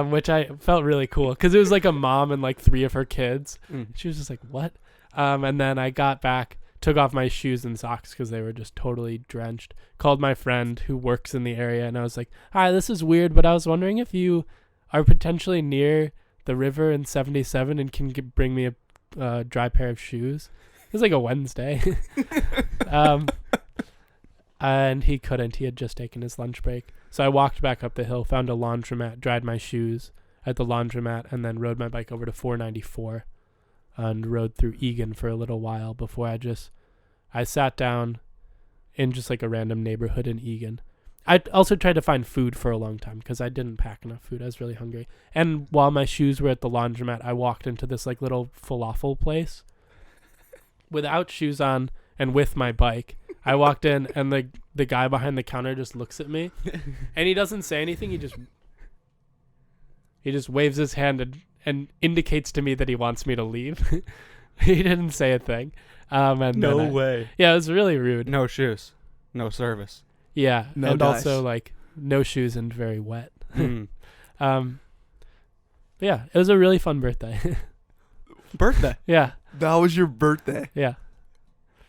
which I felt really cool because it was like a mom and like 3 of her kids. She was just like, what? And then I got back, took off my shoes and socks because they were just totally drenched. Called my friend who works in the area, and I was like, hi, this is weird, but I was wondering if you are potentially near the river in 77 and can bring me a dry pair of shoes. It was like a Wednesday. And he couldn't. He had just taken his lunch break. So I walked back up the hill, found a laundromat, dried my shoes at the laundromat, and then rode my bike over to 494 and rode through Egan for a little while before I sat down in just like a random neighborhood in Egan. I also tried to find food for a long time because I didn't pack enough food. I was really hungry. And while my shoes were at the laundromat, I walked into this like little falafel place without shoes on and with my bike. I walked in, and the guy behind the counter just looks at me, and he doesn't say anything. He just waves his hand and indicates to me that he wants me to leave. He didn't say a thing. No way. Yeah, it was really rude. No shoes. No service. Yeah, No and dice. also like no shoes and very wet. Yeah, it was a really fun birthday. Birthday. Yeah, That was your birthday. yeah.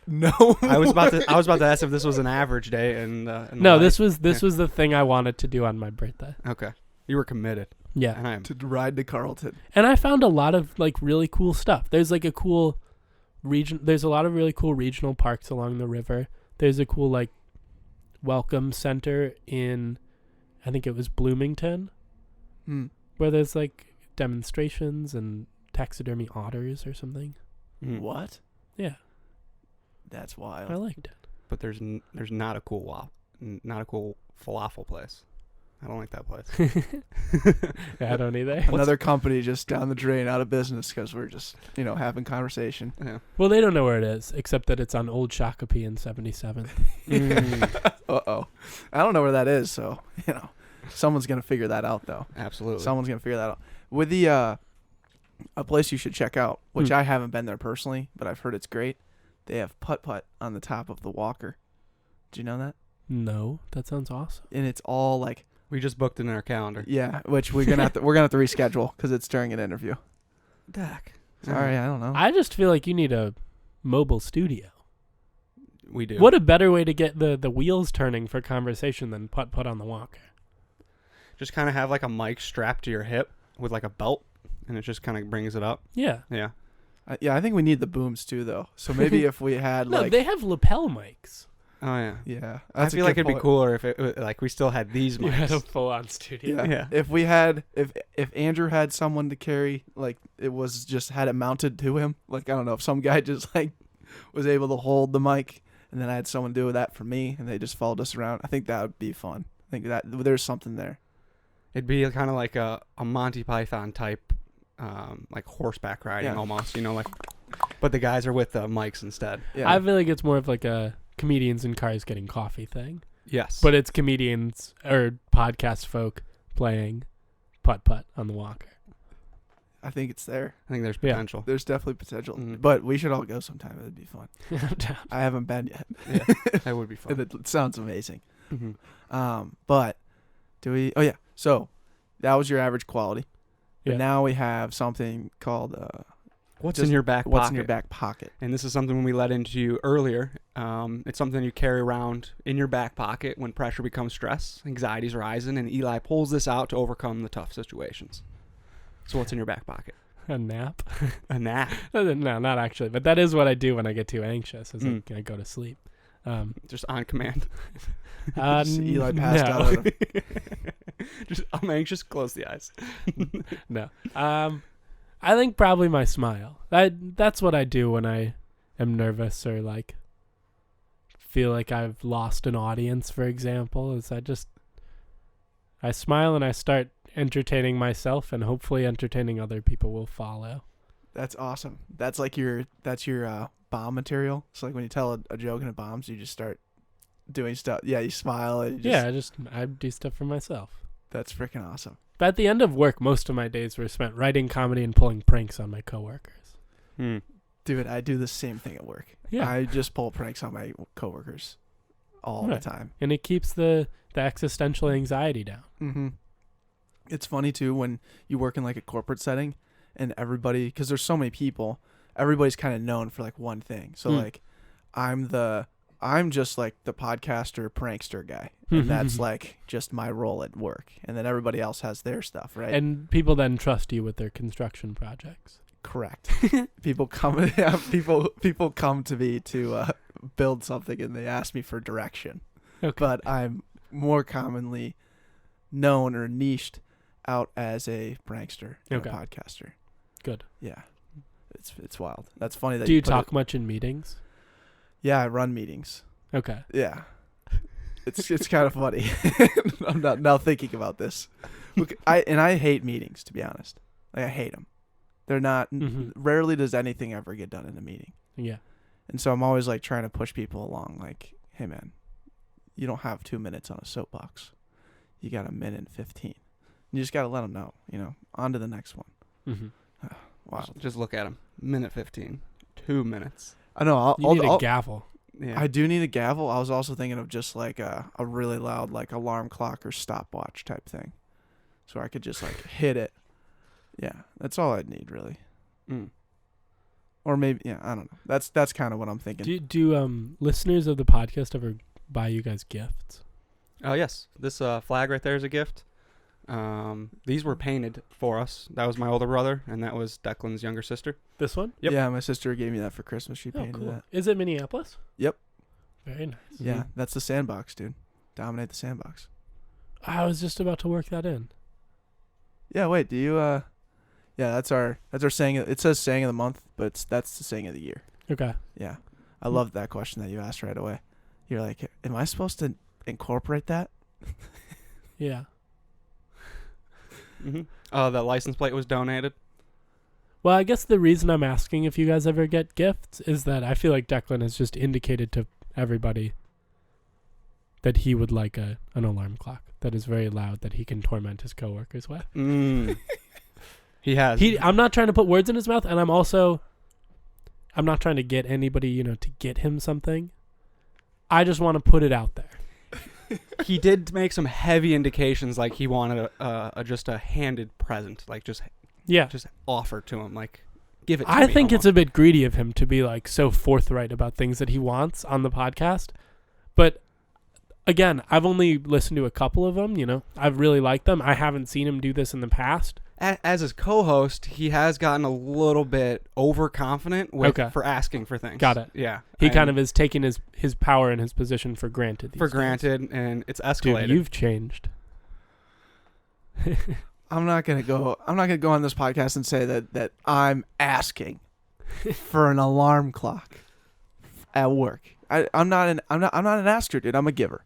No. I was about to ask if this was an average day in No, life. this was the thing I wanted to do on my birthday. Okay. You were committed. Yeah. And I am. To ride to Carlton. And I found a lot of like really cool stuff. There's like a cool region. There's a lot of really cool regional parks along the river. There's a cool like welcome center in, I think it was Bloomington, where there's like demonstrations and taxidermy otters or something. What? Yeah, That's wild. I liked it. But there's not a cool falafel place. I don't like that place. Yeah, I don't either. Another company just down the drain, out of business because we're just, having conversation. Yeah. Well, they don't know where it is, except that it's on Old Shakopee in 77th. Uh-oh. I don't know where that is, so, someone's going to figure that out, though. Absolutely. Someone's going to figure that out. With the, a place you should check out, which I haven't been there personally, but I've heard it's great. They have putt-putt on the top of the walker. Do you know that? No, that sounds awesome. And it's all like... We just booked it in our calendar. Yeah, which we're gonna have to reschedule because it's during an interview. Dak. Sorry, I don't know. I just feel like you need a mobile studio. We do. What a better way to get the wheels turning for conversation than putt on the walker. Just kind of have like a mic strapped to your hip with like a belt, and it just kind of brings it up. Yeah. Yeah. I think we need the booms too, though. So maybe if we had No, they have lapel mics. Oh yeah. yeah, I feel like it'd be cooler if it like we still had these You had a mics. full-on studio. Yeah. If we had, if Andrew had someone to carry, like it was just had it mounted to him, like I don't know, if some guy just like was able to hold the mic, and then I had someone do that for me, and they just followed us around. I think that would be fun. I think that there's something there. It'd be kind of like a Monty Python type, like horseback riding Yeah. almost. Like, but the guys are with the mics instead. Yeah, I feel like it's more of like a comedians in cars getting coffee thing. Yes. But it's comedians or podcast folk playing putt on the walker. I think it's there. I think there's Yeah. potential. There's definitely potential, Mhm. but we should all go sometime. It'd be fun. I haven't been yet. Yeah, that would be fun. And it sounds amazing. Mm-hmm. But do we? Oh yeah. So that was your average quality. But Yeah. now we have something called What's just in your back what's pocket? in your back pocket. And this is something we let into you earlier. It's something you carry around in your back pocket when pressure becomes stress, anxiety's rising, and Eli pulls this out to overcome the tough situations. So what's in your back pocket? A nap? A nap. No, not actually. But that is what I do when I get too anxious, is like, I go to sleep. Just on command. Just Eli passed no. out. On him. Just, I'm anxious, close the eyes. No. I think probably my smile. That's what I do when I am nervous or like feel like I've lost an audience, for example, is I smile and I start entertaining myself, and hopefully entertaining other people will follow. That's awesome. That's like your bomb material. So like when you tell a joke and it bombs, you just start doing stuff. Yeah, you smile. And you just, I do stuff for myself. That's freaking awesome. But at the end of work, most of my days were spent writing comedy and pulling pranks on my coworkers. Dude, I do the same thing at work. Yeah. I just pull pranks on my coworkers all Right. the time. And it keeps the existential anxiety down. Mm-hmm. It's funny too when you work in like a corporate setting and everybody, because there's so many people, everybody's kind of known for like one thing. So like I'm just like the podcaster prankster guy, and that's like just my role at work, and then everybody else has their stuff, right? And people then trust you with their construction projects. Correct. People come people come to me to build something, and they ask me for direction. Okay. But I'm more commonly known or niched out as a prankster and Okay. a podcaster. Good. Yeah. It's wild. That's funny that Do you put talk it- much in meetings? Yeah, I run meetings. Okay. Yeah. It's kind of funny. I'm not now thinking about this. Look, I hate meetings, to be honest. Like I hate them. They're not. Rarely does anything ever get done in a meeting. Yeah. And so I'm always like trying to push people along. Like, hey man, you don't have 2 minutes on a soapbox. You got 1 minute and 15. You just got to let them know. On to the next one. Mm-hmm. Wow. Just look at him. Minute 15. 2 minutes. I know. You need a gavel. Yeah. I do need a gavel. I was also thinking of just like a really loud like alarm clock or stopwatch type thing, so I could just like hit it. Yeah, that's all I'd need really. Or maybe, yeah, I don't know. That's kind of what I'm thinking. Do listeners of the podcast ever buy you guys gifts? Oh yes, this flag right there is a gift. These were painted for us. That was my older brother, and that was Declan's younger sister. This one? Yep. Yeah, my sister gave me that for Christmas. She Oh, painted cool. that. Is it Minneapolis? Yep. Very nice. Yeah, that's the sandbox, dude. Dominate the sandbox. I was just about to work that in. Yeah, wait, do you yeah, that's our saying. It says saying of the month, but that's the saying of the year. Okay. Yeah. I love that question that you asked right away. You're like, am I supposed to incorporate that? Yeah. The license plate was donated. Well, I guess the reason I'm asking if you guys ever get gifts is that I feel like Declan has just indicated to everybody that he would like an alarm clock that is very loud that he can torment his coworkers with. He has. I'm not trying to put words in his mouth, and I'm not trying to get anybody, to get him something. I just want to put it out there. He did make some heavy indications, like he wanted just a handed present, like just offer to him, like give it to me. I think almost. it's a bit greedy of him to be like so forthright about things that he wants on the podcast. But again, I've only listened to a couple of them, I've really liked them. I haven't seen him do this in the past. As his co-host, he has gotten a little bit overconfident for asking for things. Got it. Yeah. He kind of is taking his power and his position for granted. These days. And it's escalated. Dude, you've changed. I'm not gonna go on this podcast and say that I'm asking for an alarm clock at work. I'm not an asker, dude. I'm a giver.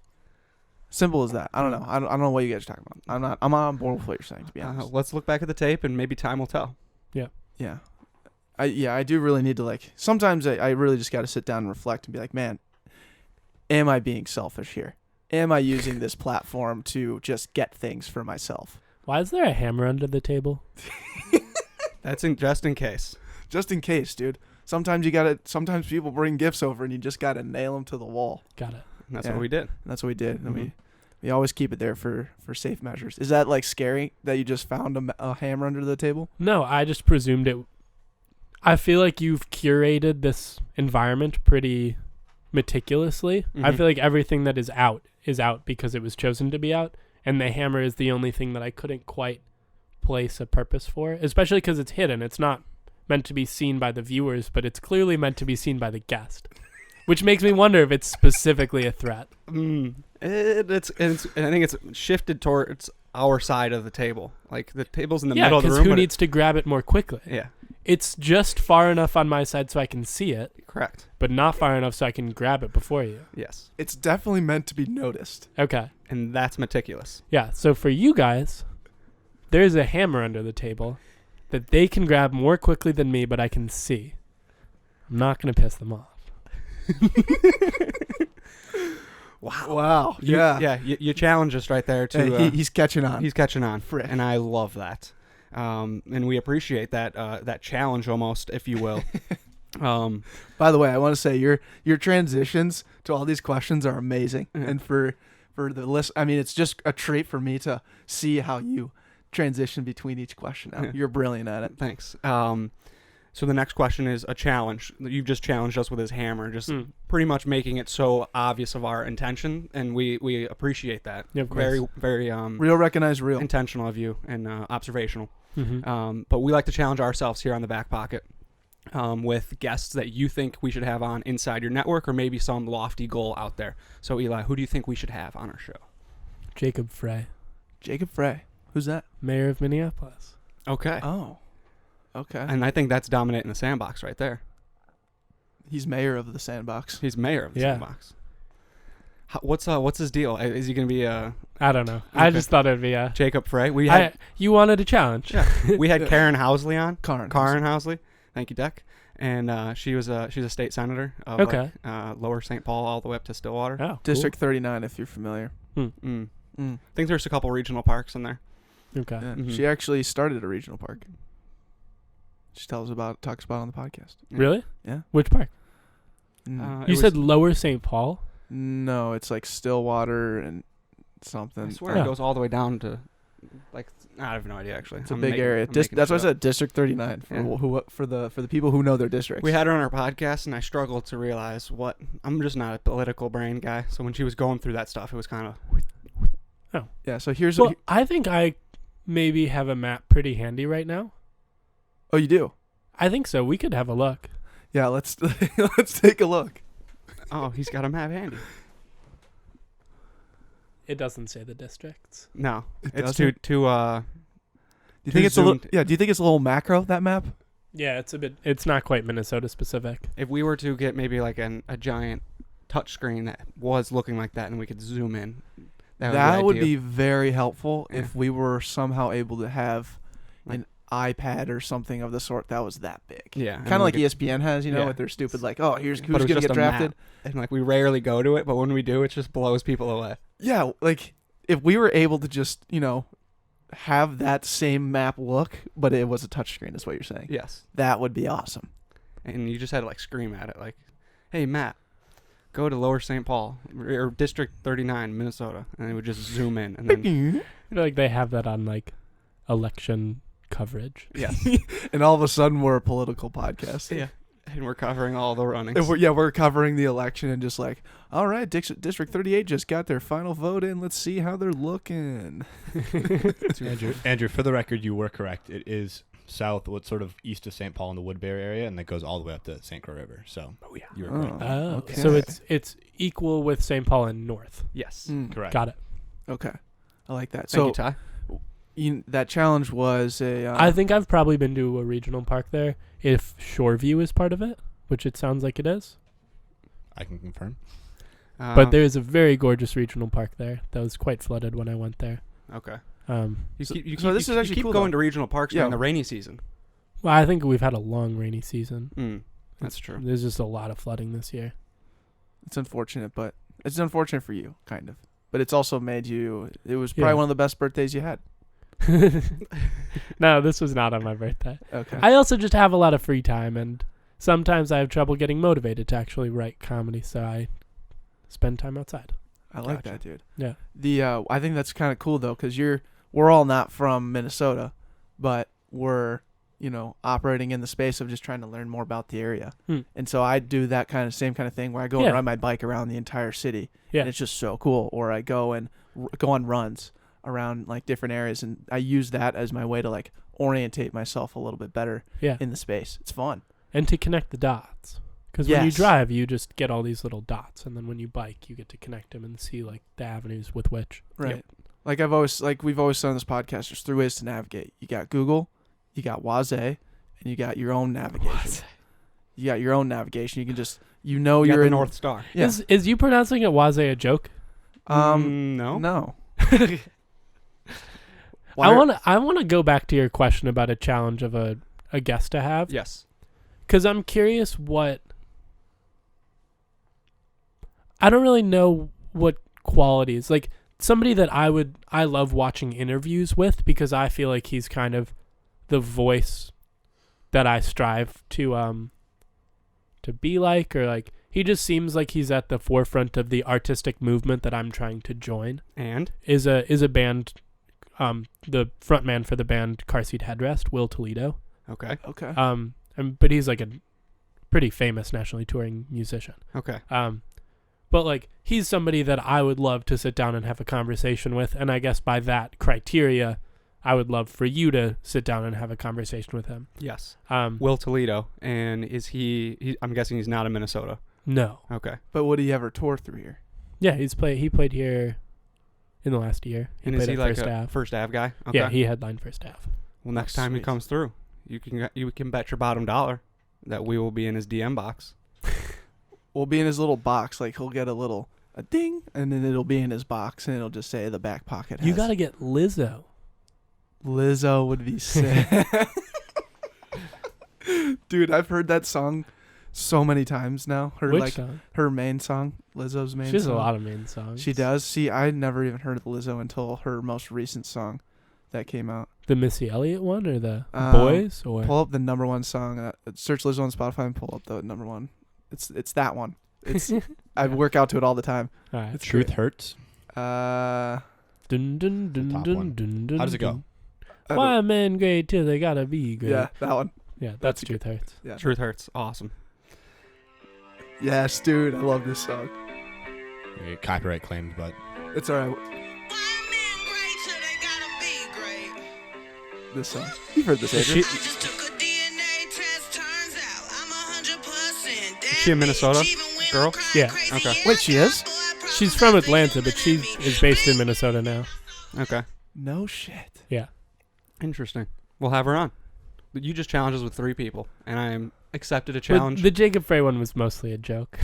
Simple as that. I don't know. I don't know what you guys are talking about. I'm not on board with what you're saying, to be honest. Let's look back at the tape and maybe time will tell. Yeah. I do really need to sometimes I really just got to sit down and reflect and be like, man, am I being selfish here? Am I using this platform to just get things for myself? Why is there a hammer under the table? That's just in case. Just in case, dude. Sometimes people bring gifts over and you just got to nail them to the wall. Got it. And that's what we did. That's what we did. Mm-hmm. And we always keep it there for safe measures. Is that scary that you just found a hammer under the table? No, I just presumed it. I feel like you've curated this environment pretty meticulously. Mm-hmm. I feel like everything that is out because it was chosen to be out. And the hammer is the only thing that I couldn't quite place a purpose for, especially because it's hidden. It's not meant to be seen by the viewers, but it's clearly meant to be seen by the guest. Which makes me wonder if it's specifically a threat. It's I think it's shifted towards our side of the table. Like the table's in the middle of the room. Yeah, because who needs to grab it more quickly? Yeah. It's just far enough on my side so I can see it. Correct. But not far enough so I can grab it before you. Yes. It's definitely meant to be noticed. Okay. And that's meticulous. Yeah, so for you guys, there's a hammer under the table that they can grab more quickly than me, but I can see. I'm not going to piss them off. Wow. You challenge us right there to. Hey, he's catching on. He's catching on, Frick. and I love that. And we appreciate that challenge, almost, if you will. By the way, I want to say your transitions to all these questions are amazing, and for the list, I mean, it's just a treat for me to see how you transition between each question. Now. You're brilliant at it. Thanks. So the next question is a challenge. You've just challenged us with his hammer, just pretty much making it so obvious of our intention, and we appreciate that. Yeah, of course. Very, very Real recognize real. intentional of you and observational. Mm-hmm. But we like to challenge ourselves here on the Back Pocket with guests that you think we should have on inside your network, or maybe some lofty goal out there. So Eli, who do you think we should have on our show? Jacob Frey, Jacob Frey. Who's that? mayor of Minneapolis. Okay. Oh. Okay. And I think that's dominating the sandbox right there. He's mayor of the sandbox. He's mayor of the Yeah. sandbox. What's his deal? Is he going to be I don't know. I just thought it'd be a... Jacob Frey? You wanted a challenge. Yeah. We had Karen Housley on. Karen Housley. Thank you, Deck. And she's a state senator of Okay. Lower St. Paul all the way up to Stillwater. Oh, cool. District 39, if you're familiar. I think there's a couple regional parks in there. Okay. Yeah. Mhm. She actually started a regional park. She talks about it on the podcast. Yeah. Really? Yeah. Which park? Mm. You said Lower St. Paul? No, it's like Stillwater and something. I swear Yeah. it goes all the way down to Like I have no idea actually. It's a big area. That's why I said District 39 for the people who know their districts. We had her on our podcast, and I struggled to realize what. I'm just not a political brain guy, so when she was going through that stuff, it was kind of. Yeah. So here's. Well, I think I maybe have a map pretty handy right now. Oh, you do? I think so. We could have a look. Yeah. Let's take a look. Oh, he's got a map handy. It doesn't say the districts. No, it's doesn't? too. Do you think it's a little? Yeah. Do you think it's a little macro, that map? Yeah, it's a bit. It's not quite Minnesota specific. If we were to get maybe like a giant touch screen that was looking like that, and we could zoom in, That would be ideal. very helpful Yeah. if we were somehow able to have an iPad or something of the sort that was that big. Yeah, Kind of like ESPN has, Yeah. with their stupid like, oh, here's But who's it was going to just get a drafted. map. And like we rarely go to it, but when we do, it just blows people away. Yeah, like if we were able to just, have that same map look, but it was a touchscreen is what you're saying. Yes, That would be awesome. and you just had to like scream at it, like, "Hey, Matt, go to Lower St. Paul or District 39, Minnesota," and it would just zoom in, and then You know, like they have that on like election coverage. yeah, And all of a sudden we're a political podcast. yeah, and we're covering all the runnings. And we're covering the election and just like, all right, District 38 just got their final vote in. Let's see how they're looking. Andrew, for the record, you were correct. It is south, what's sort of east of St. Paul in the Woodbury area, and that goes all the way up to St. Croix River. So, you were correct. Oh, okay. so it's equal with St. Paul and North. Yes, Correct. Got it. Okay. I like that. thank you, Ty. That challenge was I think I've probably been to a regional park there. If Shoreview is part of it, which it sounds like it is. I can confirm. But there is a very gorgeous regional park there that was quite flooded when I went there. Okay. You this is actually keep cool, going though. to regional parks Yeah. during the rainy season. Well, I think we've had a long rainy season. That's true. There's just a lot of flooding this year. It's unfortunate, but it's unfortunate for you, kind of. But it's also made you. It was probably Yeah. one of the best birthdays you had. No, this was not on my birthday. Okay. I also just have a lot of free time, and sometimes I have trouble getting motivated to actually write comedy, so I spend time outside. I like Gotcha. that, dude. Yeah. I think that's kind of cool though, because we're all not from Minnesota, but we're operating in the space of just trying to learn more about the area. And so I do that same kind of thing where I go and Yeah. ride my bike around the entire city, Yeah. and it's just so cool. Or I go and go on runs around like different areas, and I use that as my way to like orientate myself a little bit better Yeah. in the space. It's fun. And to connect the dots. Because when you Yes. drive, you just get all these little dots, and then when you bike, you get to connect them and see like the avenues with which. Right. Yep. Like we've always said on this podcast, there's 3 ways to navigate. You got Google, you got Waze, and you got your own navigation. You got your own navigation. You can just You you're got the in North Star. Yeah. Is you pronouncing it Waze a joke? No. No. I want to go back to your question about a challenge of a guest to have. Yes. Because I'm curious what... I don't really know what qualities. Like, somebody that I love watching interviews with, because I feel like he's kind of the voice that I strive to be like, or like, he just seems like he's at the forefront of the artistic movement that I'm trying to join. And Is a band, the frontman for the band Car Seat Headrest, Will Toledo. okay. Okay. But he's like a pretty famous nationally touring musician. Okay. But like he's somebody that I would love to sit down and have a conversation with, and I guess by that criteria, I would love for you to sit down and have a conversation with him. Yes. Um, Will Toledo, and is he? I'm guessing he's not in Minnesota. no, Okay. But would he ever tour through here? yeah, he played here in the last year. And is played he at like First a Ave. First Ave guy? Okay. Yeah, he headlined First Ave. Well, next time he sweet. comes through, you can bet your bottom dollar that we will be in his DM box. We'll be in his little box. Like he'll get a ding, and then it'll be in his box, and it'll just say the Backpocket. You gotta get Lizzo. Lizzo would be sick. Dude, I've heard that song so many times now. Which song? Her main song, Lizzo's main She has song. a lot of main songs. She does. See, I never even heard of Lizzo until her most recent song that came out. The Missy Elliott one or the Um, Boys or Pull up the #1 song. Search Lizzo on Spotify and pull up the #1. It's that one. It's I work out to it all the time. all right. It's Truth great. hurts. Dun, dun, dun, top dun, one. dun, dun, How does it go? I Why don't- men great till they gotta be great. Yeah, that one. Yeah, that's Truth Hurts. Yeah. Truth Hurts. Awesome. Yes, dude. I love this song. We get copyright claimed, but It's all right. This song. You've heard this, Adrian. Is she a Minnesota girl? Yeah. Okay. Wait, she is? She's from Atlanta, but she is based in Minnesota now. Okay. No shit. Yeah. Interesting. We'll have her on. But you just challenged us with 3 people, and I am accepted a But challenge. the Jacob Frey one was mostly a joke.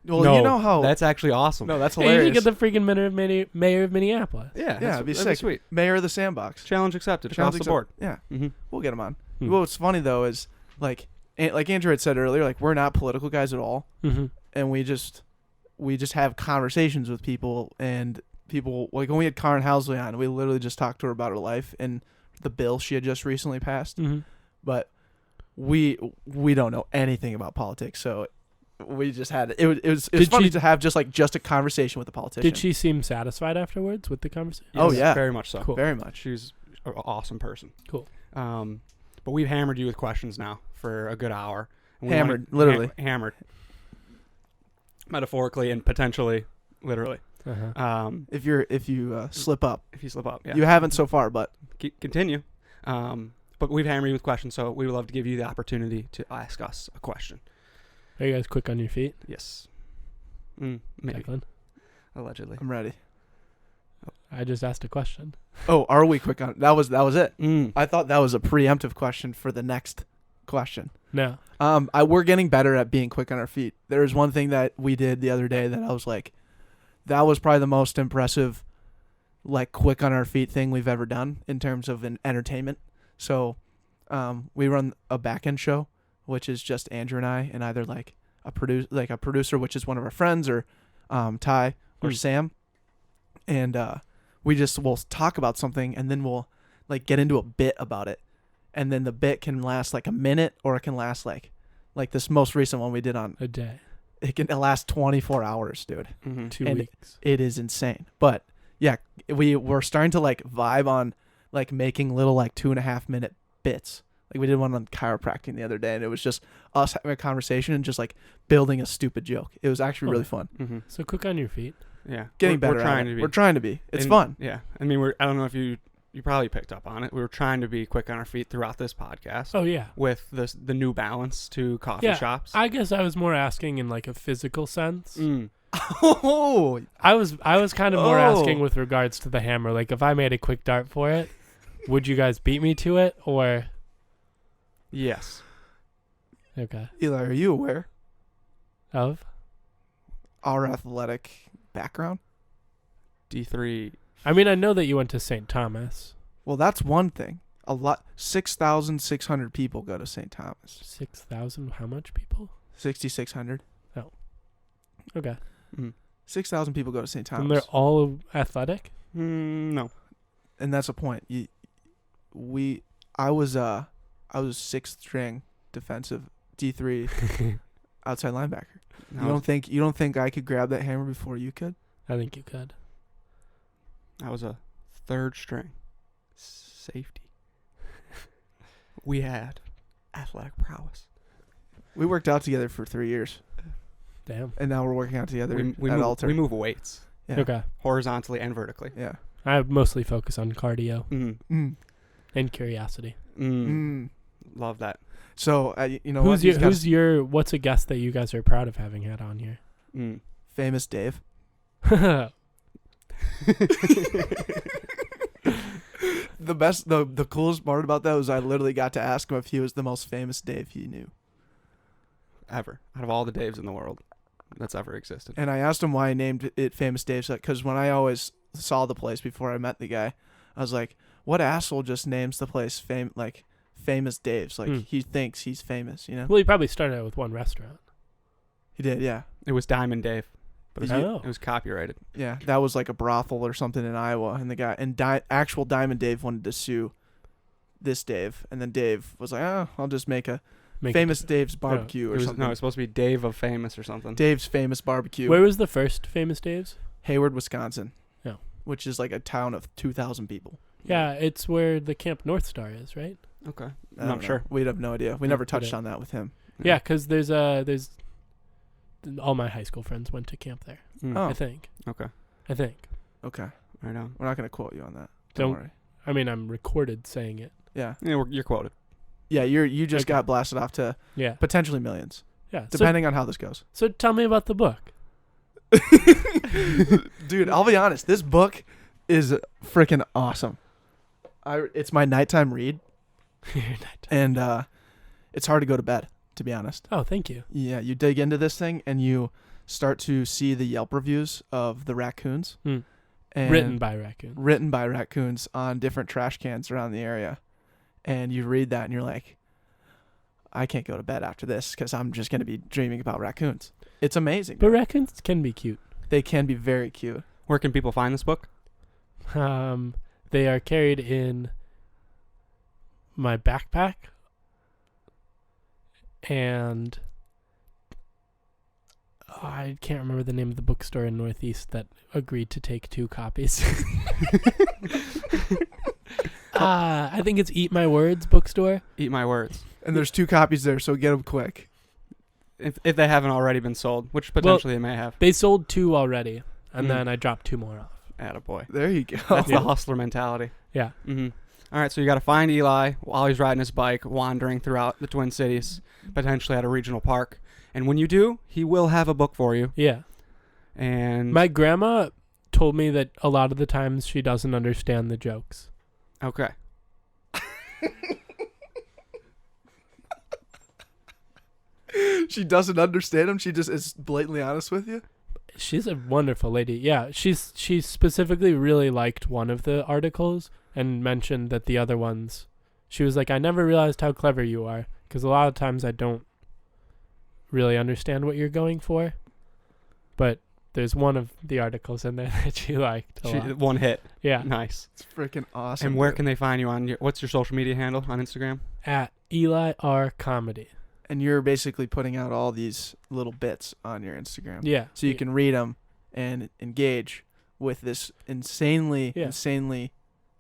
Well, no, you know how. that's actually awesome. No, that's Hey, you hilarious. should get the freaking mayor of Minneapolis. Yeah, Yeah, that's- it'd be that'd sick. sweet. Mayor of the Sandbox. Challenge accepted Challenge across the board. Yeah, Mm-hmm. we'll get him on. Hmm. What's funny though is like Andrew had said earlier, like we're not political guys at all, Mm-hmm. and we just have conversations with people, and people like when we had Karen Housley on, we literally just talked to her about her life and the bill she had just recently passed. Mm-hmm. But we don't know anything about politics, so we just had it was Did funny she- to have just a conversation with a politician. Did she seem satisfied afterwards with the conversation? Oh, yeah. very much so. Cool. Very much. She's an awesome person. Cool. But we've hammered you with questions now for a good hour. And we Hammered, wanna- literally. hammered. Metaphorically and potentially, literally. Uh-huh. If you slip up, If you slip up, yeah. you haven't so far, but Continue. But we've hammered you with questions, so we would love to give you the opportunity to ask us a question. Are you guys quick on your feet? Yes. Maybe. Declan? Allegedly. I'm ready. I just asked a question. Oh, are we quick on? That was it. Mm. I thought that was a preemptive question for the next question. No. We're getting better at being quick on our feet. There was one thing that we did the other day that I was like, that was probably the most impressive, like quick on our feet thing we've ever done in terms of an entertainment. So, we run a back-end show, which is just Andrew and I, and either like a producer, which is one of our friends, or Ty or Sam, and we'll talk about something, and then we'll like get into a bit about it, and then the bit can last like a minute, or it can last like this most recent one we did on. A day. It can last 24 hours, dude. Mm-hmm. 2 And weeks. It is insane. But yeah, we're starting to like vibe on like making little like 2.5 minute bits. Like we did one on chiropractic the other day, and it was just us having a conversation and just like building a stupid joke. It was actually really fun. Mm-hmm. So quick on your feet. Yeah. Getting better We're at trying it. to be. We're trying to be. It's And- fun. Yeah. I mean, I don't know if you probably picked up on it. We were trying to be quick on our feet throughout this podcast. Oh, yeah. With the new balance to coffee Yeah, shops. I guess I was more asking in like a physical sense. Mm. Oh, I was kind of more Oh. asking with regards to the hammer. Like if I made a quick dart for it, would you guys beat me to it or? Yes. Okay. Eli, are you aware Of? our athletic background? D3. I mean, I know that you went to St. Thomas. Well, that's one thing. 6,600 people go to St. Thomas. 6,000. How much people? 6,600. Okay. Mm. 6,000 people go to St. Thomas. And they're all athletic. No. And that's a point. I was 6th string defensive D3 outside linebacker. You don't think I could grab that hammer before you could? I think you could. I was a 3rd string safety. We had athletic prowess. We worked out together for 3 years, Damn. and now we're working out together We at move, Alter. we move weights Yeah. Okay. horizontally and vertically. Yeah. I mostly focus on cardio Mm. and curiosity. Mm. Love that. So you know what? What's a guest that you guys are proud of having had on here? Famous Dave? The coolest part about that was I literally got to ask him if he was the most famous Dave he knew. Ever. Out of all the Daves in the world that's ever existed. And I asked him why he named it Famous Dave, because when I always saw the place before I met the guy, I was like, what asshole just names the place Famous Dave's? Like, he thinks he's famous, you know? Well, he probably started out with one restaurant. He did, yeah. It was Diamond Dave. But Oh. it was copyrighted. Yeah, that was like a brothel or something in Iowa, and the guy actual Diamond Dave wanted to sue this Dave, and then Dave was like, "Oh, I'll just make a Famous Dave's barbecue or something." No, it's supposed to be Dave of Famous or something. Dave's Famous Barbecue. Where was the first Famous Dave's? Hayward, Wisconsin. Oh. which is like a town of 2,000 people. Yeah, it's where the Camp North Star is, right? Okay. I I'm don't not know. sure. We'd have no idea. We Yeah, never we touched don't. on that with him. Yeah, because there's all my high school friends went to camp there. Mm. Oh. I think. Okay. Okay. Right on. We're not going to quote you on that. Don't- Don't worry. I mean, I'm recorded saying it. Yeah. Yeah, you're quoted. Yeah, you just Okay. got blasted off to Yeah. potentially millions, Yeah. depending on how this goes. So tell me about the book. Dude, I'll be honest. This book is freaking awesome. It's my nighttime read, and it's hard to go to bed, to be honest. Oh, thank you. Yeah, you dig into this thing, and you start to see the Yelp reviews of the raccoons. Mm. And Written by raccoon. written by raccoons on different trash cans around the area. And you read that, and you're like, I can't go to bed after this because I'm just going to be dreaming about raccoons. It's amazing. But man. raccoons can be cute. They can be very cute. Where can people find this book? They are carried in my backpack, and I can't remember the name of the bookstore in Northeast that agreed to take 2 copies. I think it's Eat My Words bookstore. Eat my words. And there's 2 copies there, so get them quick. If they haven't already been sold, which potentially they may have. They sold 2 already, and Mm. then I dropped 2 more off. Attaboy. There you go. That's the hustler mentality. Yeah. Mm-hmm. All right, so you got to find Eli while he's riding his bike, wandering throughout the Twin Cities, potentially at a regional park. And when you do, he will have a book for you. Yeah. And My grandma told me that a lot of the times she doesn't understand the jokes. okay, She doesn't understand them. She just is blatantly honest with you. She's a wonderful lady. Yeah, she specifically really liked one of the articles and mentioned that the other ones, she was like, I never realized how clever you are, because a lot of times I don't really understand what you're going for. But there's one of the articles in there that she liked a lot. one hit. Yeah, Nice. It's freaking awesome. And where dude. can they find you on what's your social media handle on Instagram? at Eli R Comedy. And you're basically putting out all these little bits on your Instagram. Yeah. So you can read them and engage with this insanely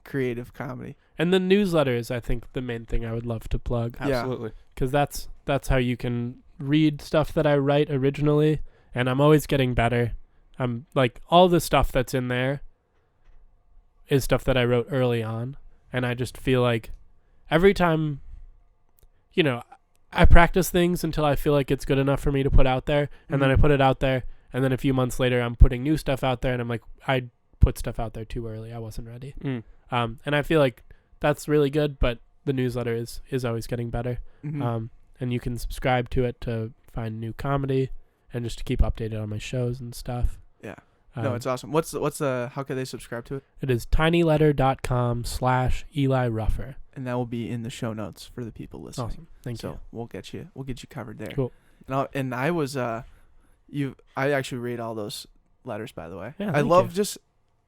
creative comedy. And the newsletter is, I think, the main thing I would love to plug. Yeah. Absolutely. Because that's how you can read stuff that I write originally, and I'm always getting better. I'm like, all the stuff that's in there is stuff that I wrote early on, and I just feel like every time, I practice things until I feel like it's good enough for me to put out there, and then I put it out there, and then a few months later I'm putting new stuff out there, and I'm like, I put stuff out there too early. I wasn't ready. Mm. And I feel like that's really good, but the newsletter is always getting better. Mhm. And you can subscribe to it to find new comedy and just to keep updated on my shows and stuff. Yeah. No, it's awesome. What's the how can they subscribe to it? It is tinyletter.com/Eli Ruffer. And that will be in the show notes for the people listening. Awesome. Thank so you. we'll get you covered there. Cool. And I was I actually read all those letters, by the way. Yeah, I thank love you. just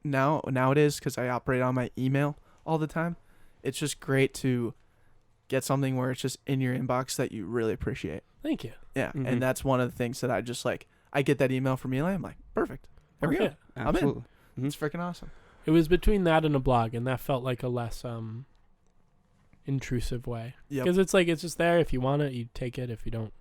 nowadays because I operate on my email all the time. It's just great to get something where it's just in your inbox that you really appreciate. Thank you. Yeah, Mhm. and that's one of the things that I just like. I get that email from Eli. I'm like, perfect. There we go. Yeah. I'm in. Absolutely. Mhm. It's freaking awesome. It was between that and a blog, and that felt like a less intrusive way. Yep. Because it's like, it's just there. If you want it, you take it. If you don't,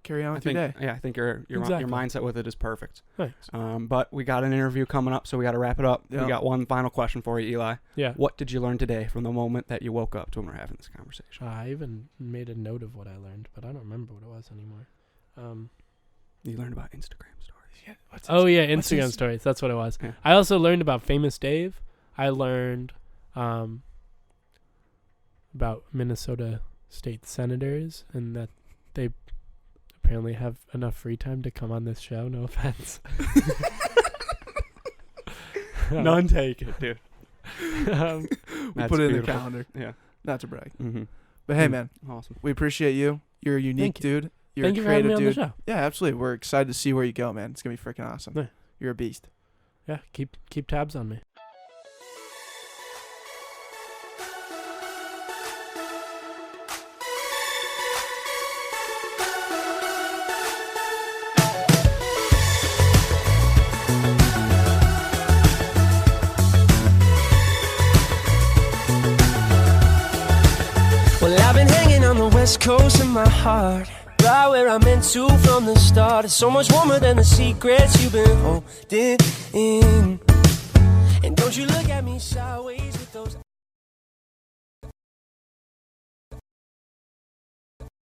Carry on I with your think, day. yeah, I think your Exactly. mindset with it is perfect. thanks. But we got an interview coming up, so we got to wrap it up. Yeah. We got one final question for you, Eli. Yeah. What did you learn today from the moment that you woke up to when we're having this conversation? I even made a note of what I learned, but I don't remember what it was anymore. You learned about Instagram stories. Yeah. What's Oh yeah, what's Instagram his- stories. That's what it was. Yeah. I also learned about Famous Dave. I learned about Minnesota state senators and that they apparently have enough free time to come on this show. No offense. None taken, dude. We That's put it in the beautiful. calendar. Yeah. Not to brag. Mm-hmm. But hey, Mm. man, Awesome. we appreciate you. You're a unique Thank you. dude. You're Thank a you for having creative me on dude. the show. Yeah, absolutely. We're excited to see where you go, man. It's gonna be freaking awesome. Yeah. You're a beast. Yeah, keep tabs on me. West Coast in my heart, right where I'm meant to from the start. It's so much warmer than the secrets you've been holding in. And don't you look at me sideways with those